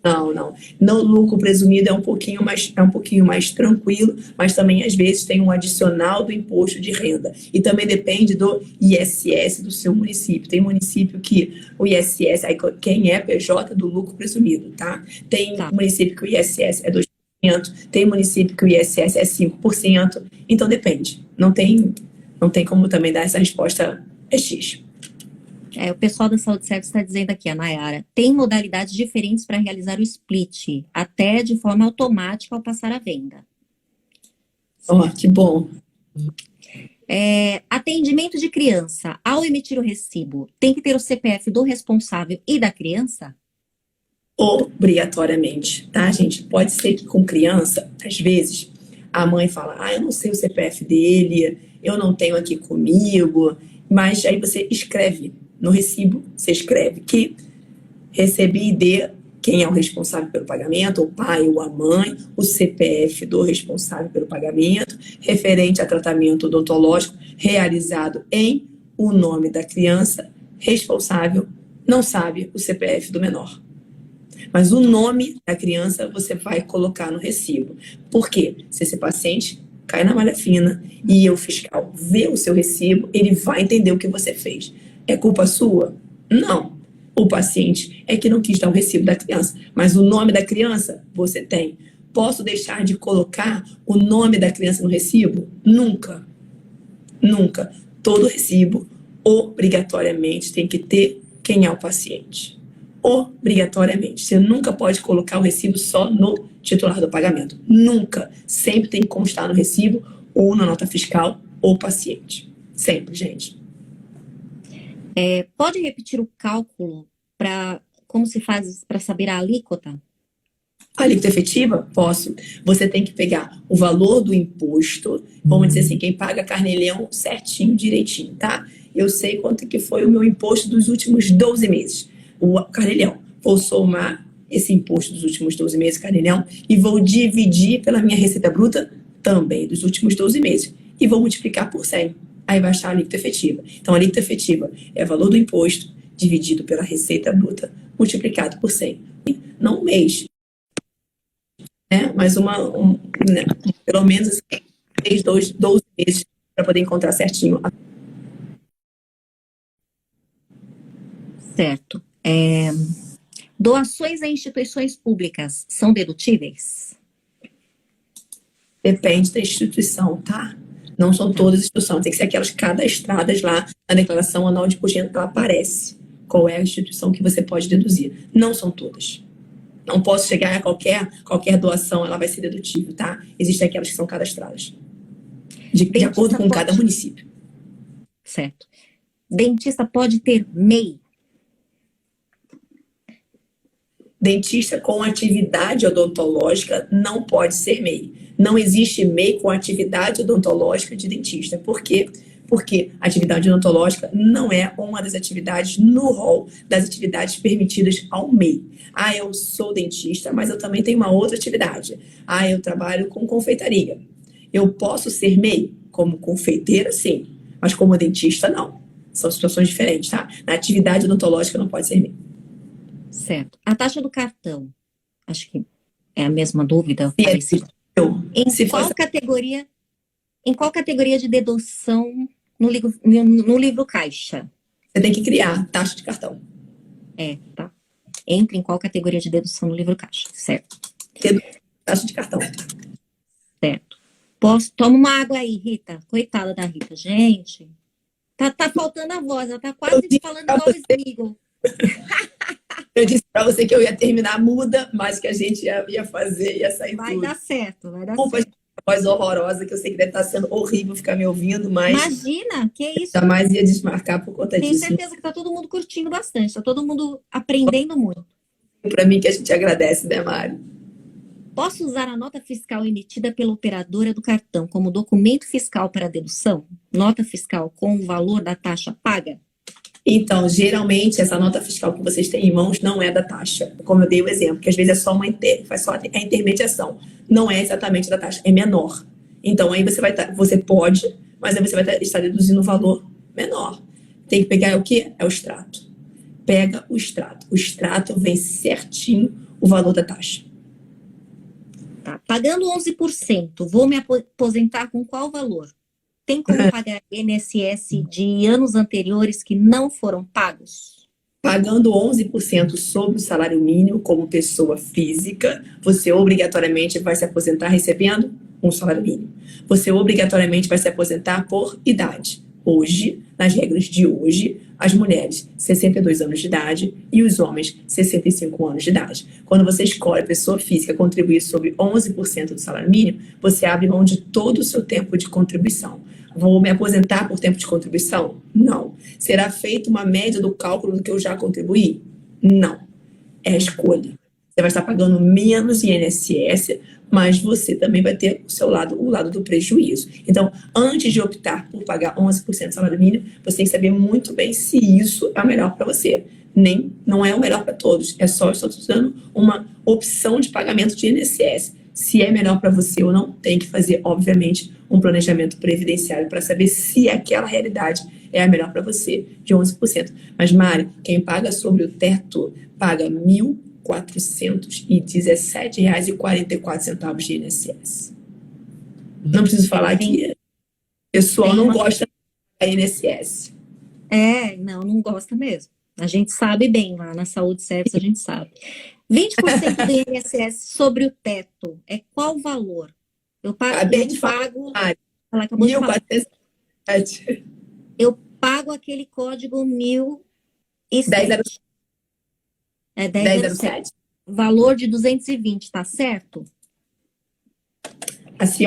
Não. No lucro presumido é um pouquinho mais tranquilo, mas também às vezes tem um adicional do imposto de renda. E também depende do ISS do seu município. Tem município que o ISS, aí quem é PJ do lucro presumido, tá? Tem município que o ISS é 2%, tem município que o ISS é 5%. Então depende. Não tem como também dar essa resposta X. O pessoal da Saúde Service está dizendo aqui, a Nayara, tem modalidades diferentes para realizar o split, até de forma automática ao passar a venda. Que bom. Atendimento de criança, ao emitir o recibo, tem que ter o CPF do responsável e da criança? Obrigatoriamente, tá, gente? Pode ser que com criança, às vezes, a mãe fala, eu não sei o CPF dele, eu não tenho aqui comigo, mas aí você escreve no recibo, você escreve que recebi de quem é o responsável pelo pagamento, o pai ou a mãe, o CPF do responsável pelo pagamento, referente a tratamento odontológico realizado em o nome da criança, responsável não sabe o CPF do menor. Mas o nome da criança você vai colocar no recibo. Por quê? Se esse paciente cai na malha fina e o fiscal vê o seu recibo, ele vai entender o que você fez. É culpa sua? Não. O paciente é que não quis dar o recibo da criança. Mas o nome da criança, você tem. Posso deixar de colocar o nome da criança no recibo? Nunca. Nunca. Todo recibo, obrigatoriamente, tem que ter quem é o paciente. Obrigatoriamente. Você nunca pode colocar o recibo só no titular do pagamento. Nunca. Sempre tem que constar no recibo ou na nota fiscal o paciente. Sempre, gente. Pode repetir o cálculo para como se faz para saber a alíquota? A alíquota efetiva? Posso. Você tem que pegar o valor do imposto, vamos dizer assim, quem paga carnê-leão certinho, direitinho, tá? Eu sei quanto que foi o meu imposto dos últimos 12 meses. O carnê-leão. Vou somar esse imposto dos últimos 12 meses, carnê-leão, e vou dividir pela minha receita bruta também dos últimos 12 meses. E vou multiplicar por 100. Aí vai achar a alíquota efetiva. Então, a alíquota efetiva é o valor do imposto dividido pela receita bruta multiplicado por 100. Não um mês, né? Mas pelo menos assim, 12 meses para poder encontrar certinho. Certo. Doações a instituições públicas são dedutíveis? Depende da instituição, tá? Não são todas as instituições, tem que ser aquelas cadastradas lá na declaração anual de imposto de renda que ela aparece. Qual é a instituição que você pode deduzir? Não são todas. Não posso chegar a qualquer doação, ela vai ser dedutível, tá? Existem aquelas que são cadastradas, de acordo com cada município. Certo. Dentista pode ter MEI? Dentista com atividade odontológica não pode ser MEI. Não existe MEI com atividade odontológica de dentista. Por quê? Porque a atividade odontológica não é uma das atividades no rol das atividades permitidas ao MEI. Ah, eu sou dentista, mas eu também tenho uma outra atividade. Ah, eu trabalho com confeitaria. Eu posso ser MEI? Como confeiteira, sim. Mas como dentista, não. São situações diferentes, tá? Na atividade odontológica não pode ser MEI. Certo. A taxa do cartão, acho que é a mesma dúvida. Em qual categoria de dedução no livro caixa? Você tem que criar taxa de cartão. Tá. Entra em qual categoria de dedução no livro caixa, certo? Taxa de cartão. Certo. Toma uma água aí, Rita. Coitada da Rita. Gente, tá faltando a voz. Ela tá quase falando igual o Smigol. Eu disse pra você que eu ia terminar muda, mas que a gente ia fazer, ia sair vai tudo. Dar certo, vai dar Desculpa, certo. A voz horrorosa, que eu sei que deve estar sendo horrível ficar me ouvindo, mas... Imagina, que isso. Jamais ia desmarcar por conta Tenho disso. Tenho certeza que tá todo mundo curtindo bastante, tá todo mundo aprendendo muito. Para mim que a gente agradece, né, Mari? Posso usar a nota fiscal emitida pela operadora do cartão como documento fiscal para dedução? Nota fiscal com o valor da taxa paga? Então, geralmente, essa nota fiscal que vocês têm em mãos não é da taxa. Como eu dei o exemplo, que às vezes é só faz só a intermediação. Não é exatamente da taxa, é menor. Então, aí você pode, mas aí você vai estar deduzindo um valor menor. Tem que pegar o quê? É o extrato. Pega o extrato. O extrato vem certinho o valor da taxa. Tá. Pagando 11%, vou me aposentar com qual valor? Tem como pagar INSS de anos anteriores que não foram pagos? Pagando 11% sobre o salário mínimo como pessoa física, você obrigatoriamente vai se aposentar recebendo um salário mínimo. Você obrigatoriamente vai se aposentar por idade. Hoje, nas regras de hoje, as mulheres 62 anos de idade e os homens 65 anos de idade. Quando você escolhe a pessoa física contribuir sobre 11% do salário mínimo, você abre mão de todo o seu tempo de contribuição. Vou me aposentar por tempo de contribuição? Não. Será feita uma média do cálculo do que eu já contribuí? Não. É a escolha. Você vai estar pagando menos INSS, mas você também vai ter o lado do prejuízo. Então, antes de optar por pagar 11% do salário mínimo, você tem que saber muito bem se isso é o melhor para você. Não é o melhor para todos. É só estou dando uma opção de pagamento de INSS. Se é melhor para você ou não, tem que fazer, obviamente, um planejamento previdenciário para saber se aquela realidade é a melhor para você, de 11%. Mas, Mari, quem paga sobre o teto paga R$ 1.417,44 de INSS. Não preciso falar que o pessoal não gosta da INSS. Não gosta mesmo. A gente sabe bem lá na Saúde Service, a gente sabe. 20% do INSS sobre o teto é qual valor? Eu pago. Ela acabou de falar. Eu pago aquele código 1007. É 1007. Valor de 220, tá certo? Assim,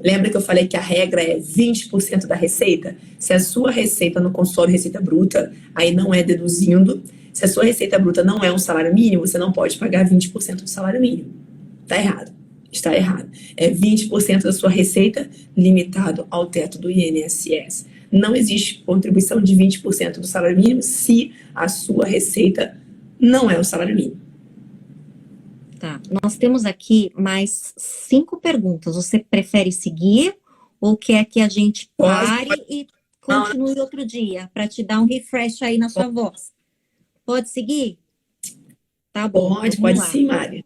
lembra que eu falei que a regra é 20% da receita? Se a sua receita no consultório receita bruta, aí não é deduzindo. Se a sua receita bruta não é um salário mínimo, você não pode pagar 20% do salário mínimo. Tá errado. Está errado. É 20% da sua receita limitado ao teto do INSS. Não existe contribuição de 20% do salário mínimo se a sua receita não é o salário mínimo. Tá. Nós temos aqui mais 5 perguntas. Você prefere seguir ou quer que a gente pare e continue outro dia para te dar um refresh aí na sua voz? Pode seguir? Tá bom. Pode sim, Mari.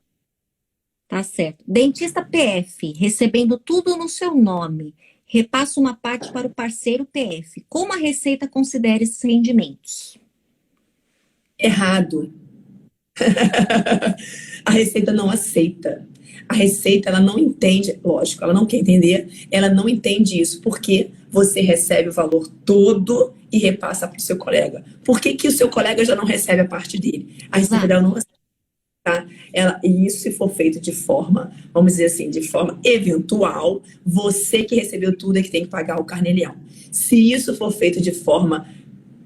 Tá certo. Dentista PF, recebendo tudo no seu nome, repassa uma parte para o parceiro PF. Como a Receita considera esses rendimentos? Errado. A Receita não aceita. A Receita, ela não entende, lógico, ela não quer entender, ela não entende isso, porque você recebe o valor todo e repassa para o seu colega. Por que o seu colega já não recebe a parte dele? A Receita dela não aceita. tá? E isso se for feito de forma, vamos dizer assim, de forma eventual, você que recebeu tudo é que tem que pagar o carnê-leão. Se isso for feito de forma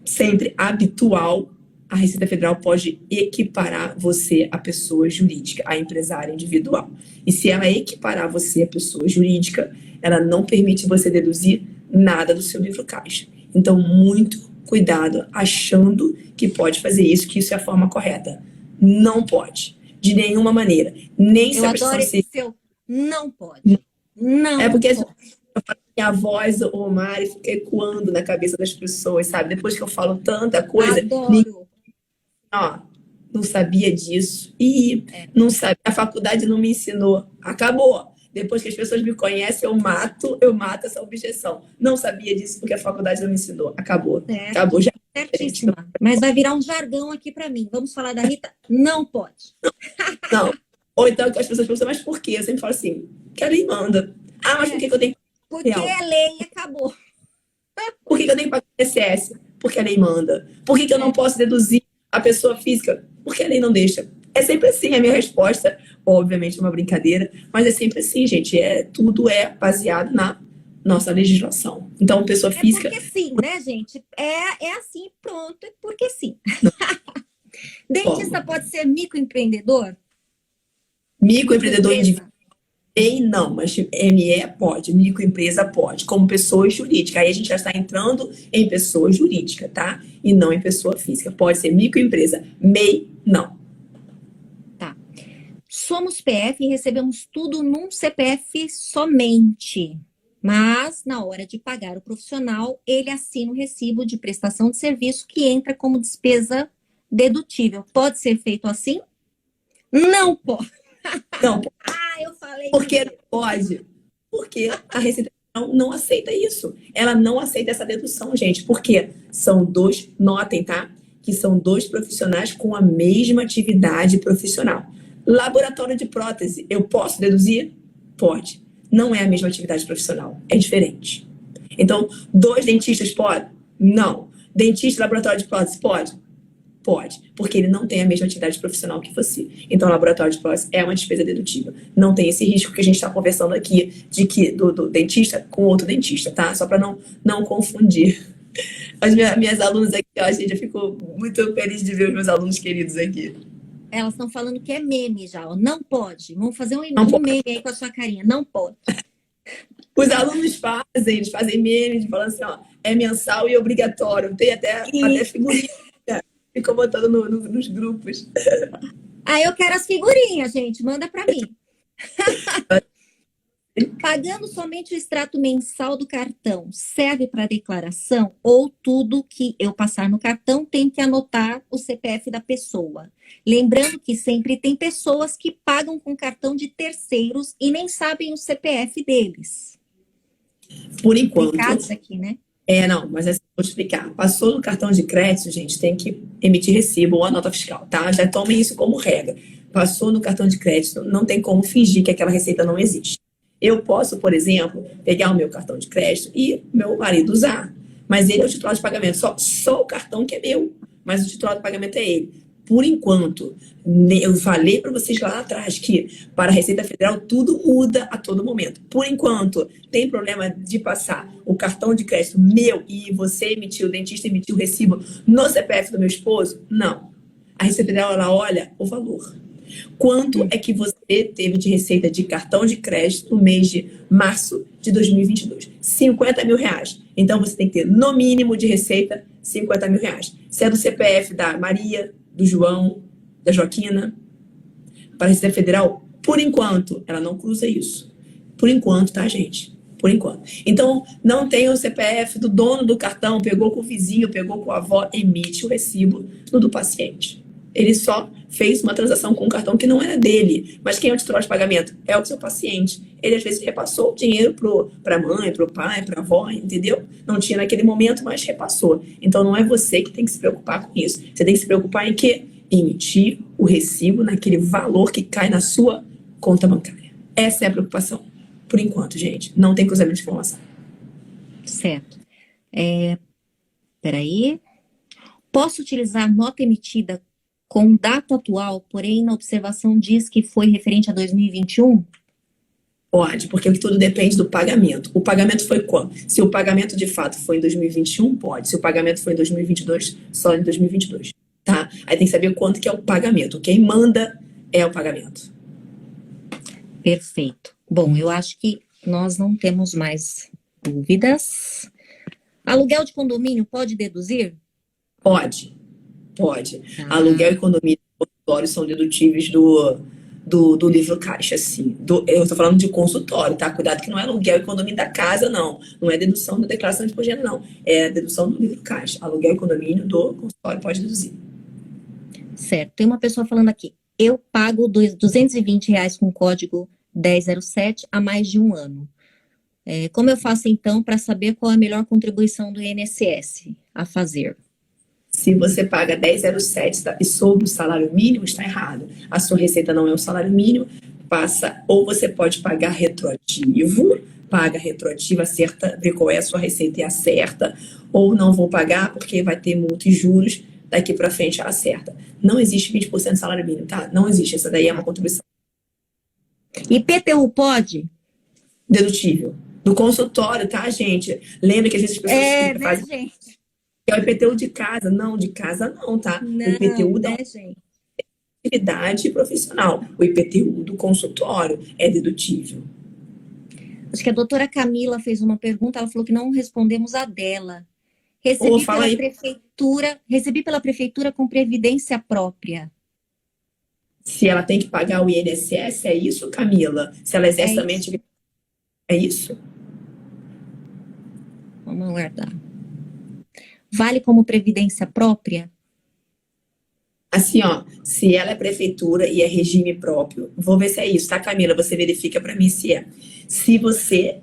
sempre habitual, a Receita Federal pode equiparar você à pessoa jurídica, à empresária individual. E se ela equiparar você à pessoa jurídica, ela não permite você deduzir nada do seu livro caixa. Então, muito cuidado achando que pode fazer isso, que isso é a forma correta. Não pode, de nenhuma maneira. Nem se Eu a adoro prestação esse civil. seu não pode. É Não porque pode. a voz, o Mari, fica ecoando na cabeça das pessoas, sabe? Depois que eu falo tanta coisa, ninguém, Adoro. ó, não sabia disso. E É, não sabe, a faculdade não me ensinou. Acabou. Depois que as pessoas me conhecem, eu mato essa objeção. Não sabia disso porque a faculdade não me ensinou. Acabou. Acabou certo. já. Gente, Certíssima. Mas vai virar um jargão aqui para mim. Vamos falar da Rita? Não pode. não. Ou então que as pessoas pensam, mas por quê? Eu sempre falo assim, que a lei manda. Ah, mas por É, que eu tenho que pagar porque real? é lei e acabou. Por que eu tenho que pagar INSS? Porque a lei manda. Por que eu não É, posso deduzir a pessoa física? Porque a lei não deixa. É sempre assim a minha resposta. Obviamente é uma brincadeira, mas é sempre assim, gente. Tudo é baseado na nossa legislação. Então, pessoa é física, porque sim, né, gente? É assim, pronto, é porque sim. forma. Dentista pode ser microempreendedor? Microempreendedor individual, Microempresa? não, mas ME pode, microempresa pode, como pessoa jurídica. Aí a gente já está entrando em pessoa jurídica, tá? E não em pessoa física. Pode ser microempresa, MEI, não. Tá. Somos PF e recebemos tudo num CPF somente. Mas, na hora de pagar o profissional, ele assina o recibo de prestação de serviço que entra como despesa dedutível. Pode ser feito assim? Não pode. Não, Ah, eu falei por que não mesmo. pode? Porque a Receita Federal não aceita isso. Ela não aceita essa dedução, gente. Porque são dois, notem, tá? Que são dois profissionais com a mesma atividade profissional. Laboratório de prótese, eu posso deduzir? Pode. Não é a mesma atividade profissional, é diferente. Então, dois dentistas podem? Não. Dentista, laboratório de prótese, pode? Pode, porque ele não tem a mesma atividade profissional que você. Então, o laboratório de prótese é uma despesa dedutível. Não tem esse risco que a gente está conversando aqui de que do dentista com outro dentista, tá? Só para não confundir. As minhas alunas aqui, ó, gente, eu fico muito feliz de ver os meus alunos queridos aqui. Elas estão falando que é meme já, ó. Não pode. Vamos fazer Não um pode. meme aí com a sua carinha. Não pode. Os alunos eles fazem memes, falando assim, ó, é mensal e obrigatório. Tem até E... figurinha, ficam botando nos grupos. Ah, eu quero as figurinhas, gente. Manda para mim. Pagando somente o extrato mensal do cartão, serve para declaração ou tudo que eu passar no cartão tem que anotar o CPF da pessoa? Lembrando que sempre tem pessoas que pagam com cartão de terceiros e nem sabem o CPF deles. Por Complicado enquanto, isso aqui, né? não, mas assim, vou te explicar. Passou no cartão de crédito, gente, tem que emitir recibo ou a nota fiscal, tá? Já tomem isso como regra. Passou no cartão de crédito, não tem como fingir que aquela receita não existe. Eu posso, por exemplo, pegar o meu cartão de crédito e meu marido usar, mas ele é o titular de pagamento, só o cartão que é meu, mas o titular de pagamento é ele. Por enquanto, eu falei para vocês lá atrás que para a Receita Federal tudo muda a todo momento. Por enquanto, tem problema de passar o cartão de crédito meu e você emitiu, o dentista emitiu o recibo no CPF do meu esposo? Não. A Receita Federal, ela olha o valor. Quanto é que você teve de receita de cartão de crédito no mês de março de 2022? 50 mil reais. Então, você tem que ter, no mínimo, de receita, 50 mil reais. Se é do CPF da Maria, do João, da Joaquina, para a Receita Federal, por enquanto, ela não cruza isso. Por enquanto, tá, gente? Por enquanto. Então, não tem o CPF do dono do cartão, pegou com o vizinho, pegou com a avó, emite o recibo no do paciente. Ele só fez uma transação com um cartão que não era dele. Mas quem é o titular de pagamento? É o seu paciente. Ele, às vezes, repassou o dinheiro para a mãe, para o pai, para a avó, entendeu? Não tinha naquele momento, mas repassou. Então, não é você que tem que se preocupar com isso. Você tem que se preocupar em quê? Emitir o recibo naquele valor que cai na sua conta bancária. Essa é a preocupação. Por enquanto, gente. Não tem cruzamento de informação. Certo. Peraí. Posso utilizar nota emitida com data atual, porém na observação diz que foi referente a 2021? Pode, porque tudo depende do pagamento. O pagamento foi quando? Se o pagamento de fato foi em 2021, pode. Se o pagamento foi em 2022, só em 2022, tá? Aí tem que saber quanto que é o pagamento. Quem manda é o pagamento. Perfeito. Bom, eu acho que nós não temos mais dúvidas. Aluguel de condomínio pode deduzir? Pode, pode. Tá. Aluguel e condomínio e consultório são dedutíveis do livro caixa, sim. Eu estou falando de consultório, tá? Cuidado que não é aluguel e condomínio da casa, não. Não é dedução da declaração de imposto de renda, não. É dedução do livro caixa. Aluguel e condomínio do consultório pode deduzir. Certo. Tem uma pessoa falando aqui. Eu pago R$ 220 com código 1007 há mais de um ano. Como eu faço, então, para saber qual é a melhor contribuição do INSS a fazer? Se você paga 10,07 e sobre o salário mínimo, está errado. A sua receita não é o salário mínimo, passa, ou você pode pagar retroativo, paga retroativo, acerta, vê qual é a sua receita e acerta, ou não vou pagar porque vai ter multa e juros, daqui para frente acerta. Não existe 20% de salário mínimo, tá? Não existe, essa daí é uma contribuição. IPTU pode? Dedutível. Do consultório, tá, gente? Lembra que às vezes as pessoas fazem... gente? É o IPTU de casa. Não, de casa não, tá? Não, o IPTU da gente? atividade profissional. O IPTU do consultório é dedutível. Acho que a doutora Camila fez uma pergunta, ela falou que não respondemos a dela. Recebi pela prefeitura com previdência própria. Se ela tem que pagar o INSS, é isso, Camila? Se ela exerce também... É isso? Vamos aguardar. Vale como previdência própria? Assim, ó, se ela é prefeitura e é regime próprio, vou ver se é isso, tá, Camila? Você verifica para mim se é. Se você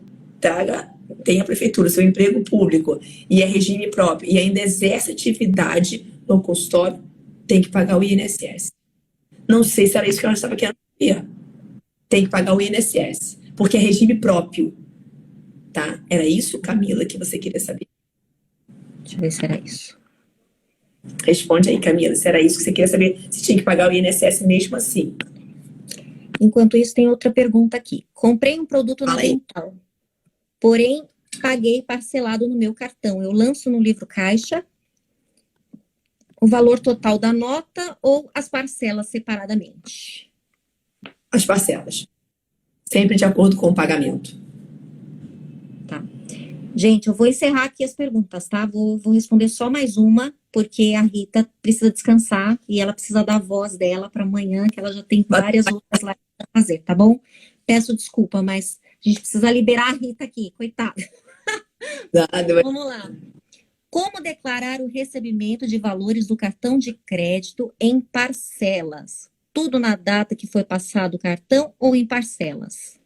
tem a prefeitura, seu emprego público e é regime próprio e ainda exerce atividade no consultório, tem que pagar o INSS. Não sei se era isso que ela estava querendo saber. Tem que pagar o INSS, porque é regime próprio, tá? Era isso, Camila, que você queria saber? Deixa eu ver se era isso. Responde aí, Camila, se era isso que você queria saber, se tinha que pagar o INSS mesmo assim. Enquanto isso, tem outra pergunta aqui. Comprei um produto na Dental, porém paguei parcelado no meu cartão. Eu lanço no livro caixa o valor total da nota ou as parcelas separadamente? As parcelas. Sempre de acordo com o pagamento. Tá. Gente, eu vou encerrar aqui as perguntas, tá? Vou responder só mais uma, porque a Rita precisa descansar e ela precisa dar a voz dela para amanhã, que ela já tem várias outras lives para fazer, tá bom? Peço desculpa, mas a gente precisa liberar a Rita aqui, coitada. Vamos lá. Como declarar o recebimento de valores do cartão de crédito em parcelas? Tudo na data que foi passado o cartão ou em parcelas?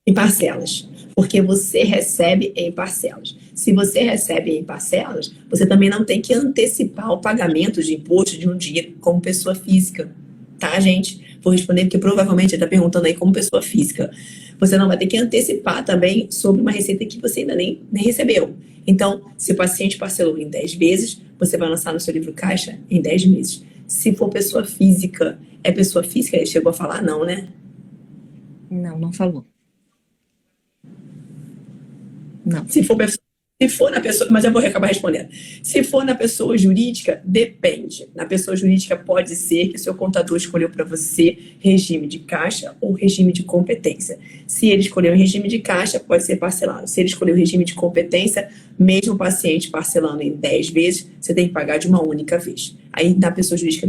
Em parcelas, porque você recebe em parcelas. Se você recebe em parcelas, você também não tem que antecipar o pagamento de imposto de um dinheiro como pessoa física, tá, gente? Vou responder porque provavelmente ele está perguntando aí como pessoa física. Você não vai ter que antecipar também sobre uma receita que você ainda nem recebeu. Então, se o paciente parcelou em 10 vezes, você vai lançar no seu livro caixa em 10 meses. Se for pessoa física, é pessoa física? Ele chegou a falar não, né? Não falou. Não. Se for na pessoa, mas eu vou acabar respondendo. Se for na pessoa jurídica, depende. Na pessoa jurídica pode ser que o seu contador escolheu para você regime de caixa ou regime de competência. Se ele escolheu o regime de caixa, pode ser parcelado. Se ele escolheu o regime de competência, mesmo o paciente parcelando em 10 vezes, você tem que pagar de uma única vez. Aí na pessoa jurídica,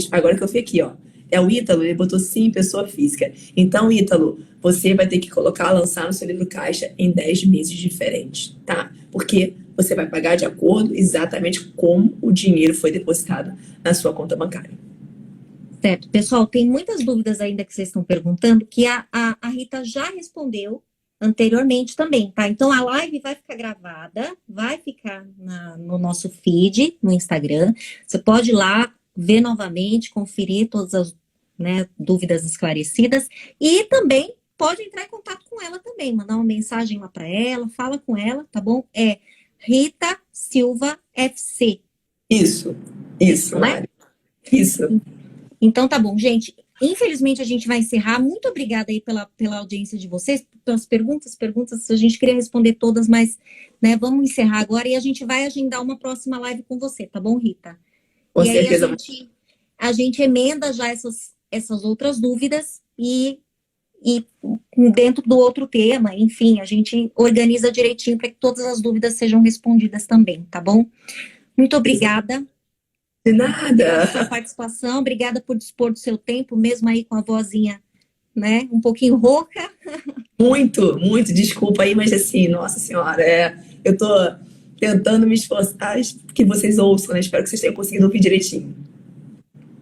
agora que eu vi aqui, ó. É o Ítalo, ele botou sim, pessoa física. Então, Ítalo, você vai ter que lançar no seu livro caixa em 10 meses diferentes, tá? Porque você vai pagar de acordo exatamente como o dinheiro foi depositado na sua conta bancária. Certo. Pessoal, tem muitas dúvidas ainda que vocês estão perguntando, que a Rita já respondeu anteriormente também, tá? Então, a live vai ficar gravada, vai ficar no nosso feed, no Instagram. Você pode ir lá ver novamente, conferir todas as dúvidas esclarecidas e também pode entrar em contato com ela também, mandar uma mensagem lá para ela, fala com ela, tá bom? É Rita Silva FC. Isso, né? Isso. Então tá bom, gente. Infelizmente a gente vai encerrar. Muito obrigada aí pela audiência de vocês, pelas perguntas. A gente queria responder todas, mas né, vamos encerrar agora e a gente vai agendar uma próxima live com você, tá bom, Rita? Com e aí certeza. a gente emenda já essas outras dúvidas e dentro do outro tema, enfim, a gente organiza direitinho para que todas as dúvidas sejam respondidas também, tá bom? Muito obrigada. De nada. Pela sua participação, obrigada por dispor do seu tempo, mesmo aí com a vozinha, né, um pouquinho rouca. Muito, muito, desculpa aí, mas assim, nossa senhora, eu tô tentando me esforçar que vocês ouçam, né? Espero que vocês tenham conseguido ouvir direitinho.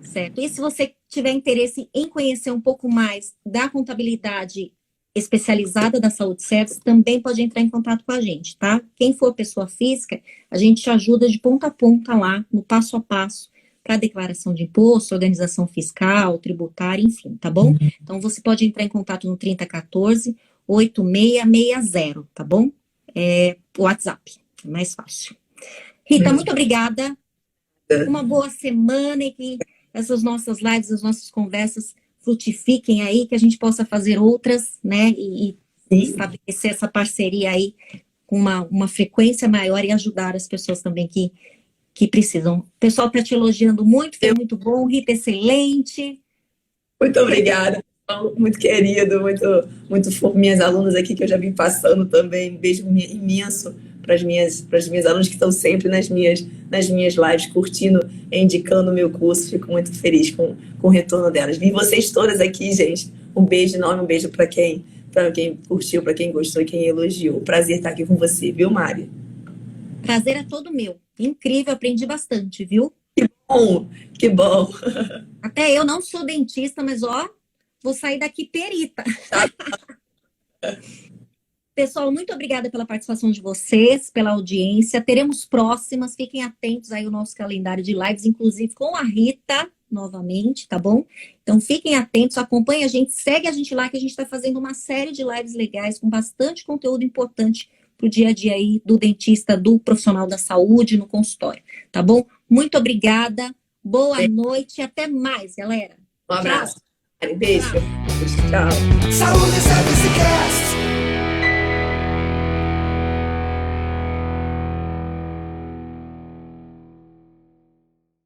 Certo. E se você tiver interesse em conhecer um pouco mais da contabilidade especializada da Saúde Service, também pode entrar em contato com a gente, tá? Quem for pessoa física, a gente te ajuda de ponta a ponta lá, no passo a passo, para declaração de imposto, organização fiscal, tributária, enfim, tá bom? Então, você pode entrar em contato no 3014-8660, tá bom? WhatsApp, é mais fácil. Rita, muito obrigada. Uma boa semana e que essas nossas lives, as nossas conversas frutifiquem aí, que a gente possa fazer outras, né, e estabelecer essa parceria aí com uma frequência maior e ajudar as pessoas também que precisam. O pessoal está te elogiando muito, foi muito bom, Rita, excelente. Muito obrigada, muito querido, muito fofo. Minhas alunas aqui que eu já vim passando também, um beijo imenso para as minhas alunas que estão sempre nas minhas lives, curtindo e indicando o meu curso. Fico muito feliz com o retorno delas. Vi vocês todas aqui, gente. Um beijo enorme, um beijo para quem curtiu, para quem gostou e quem elogiou. Prazer estar aqui com você, viu, Mari? Prazer é todo meu. Incrível, aprendi bastante, viu? Que bom, que bom. Até eu não sou dentista, mas ó, vou sair daqui perita. Pessoal, muito obrigada pela participação de vocês, pela audiência. Teremos próximas, fiquem atentos aí ao nosso calendário de lives, inclusive com a Rita, novamente, tá bom? Então fiquem atentos, acompanhem a gente, segue a gente lá, que a gente está fazendo uma série de lives legais, com bastante conteúdo importante para o dia a dia aí do dentista, do profissional da saúde no consultório, tá bom? Muito obrigada, boa noite e até mais, galera. Um abraço. Tchau. Beijo. Tchau. Tchau. Saúde Service Cast.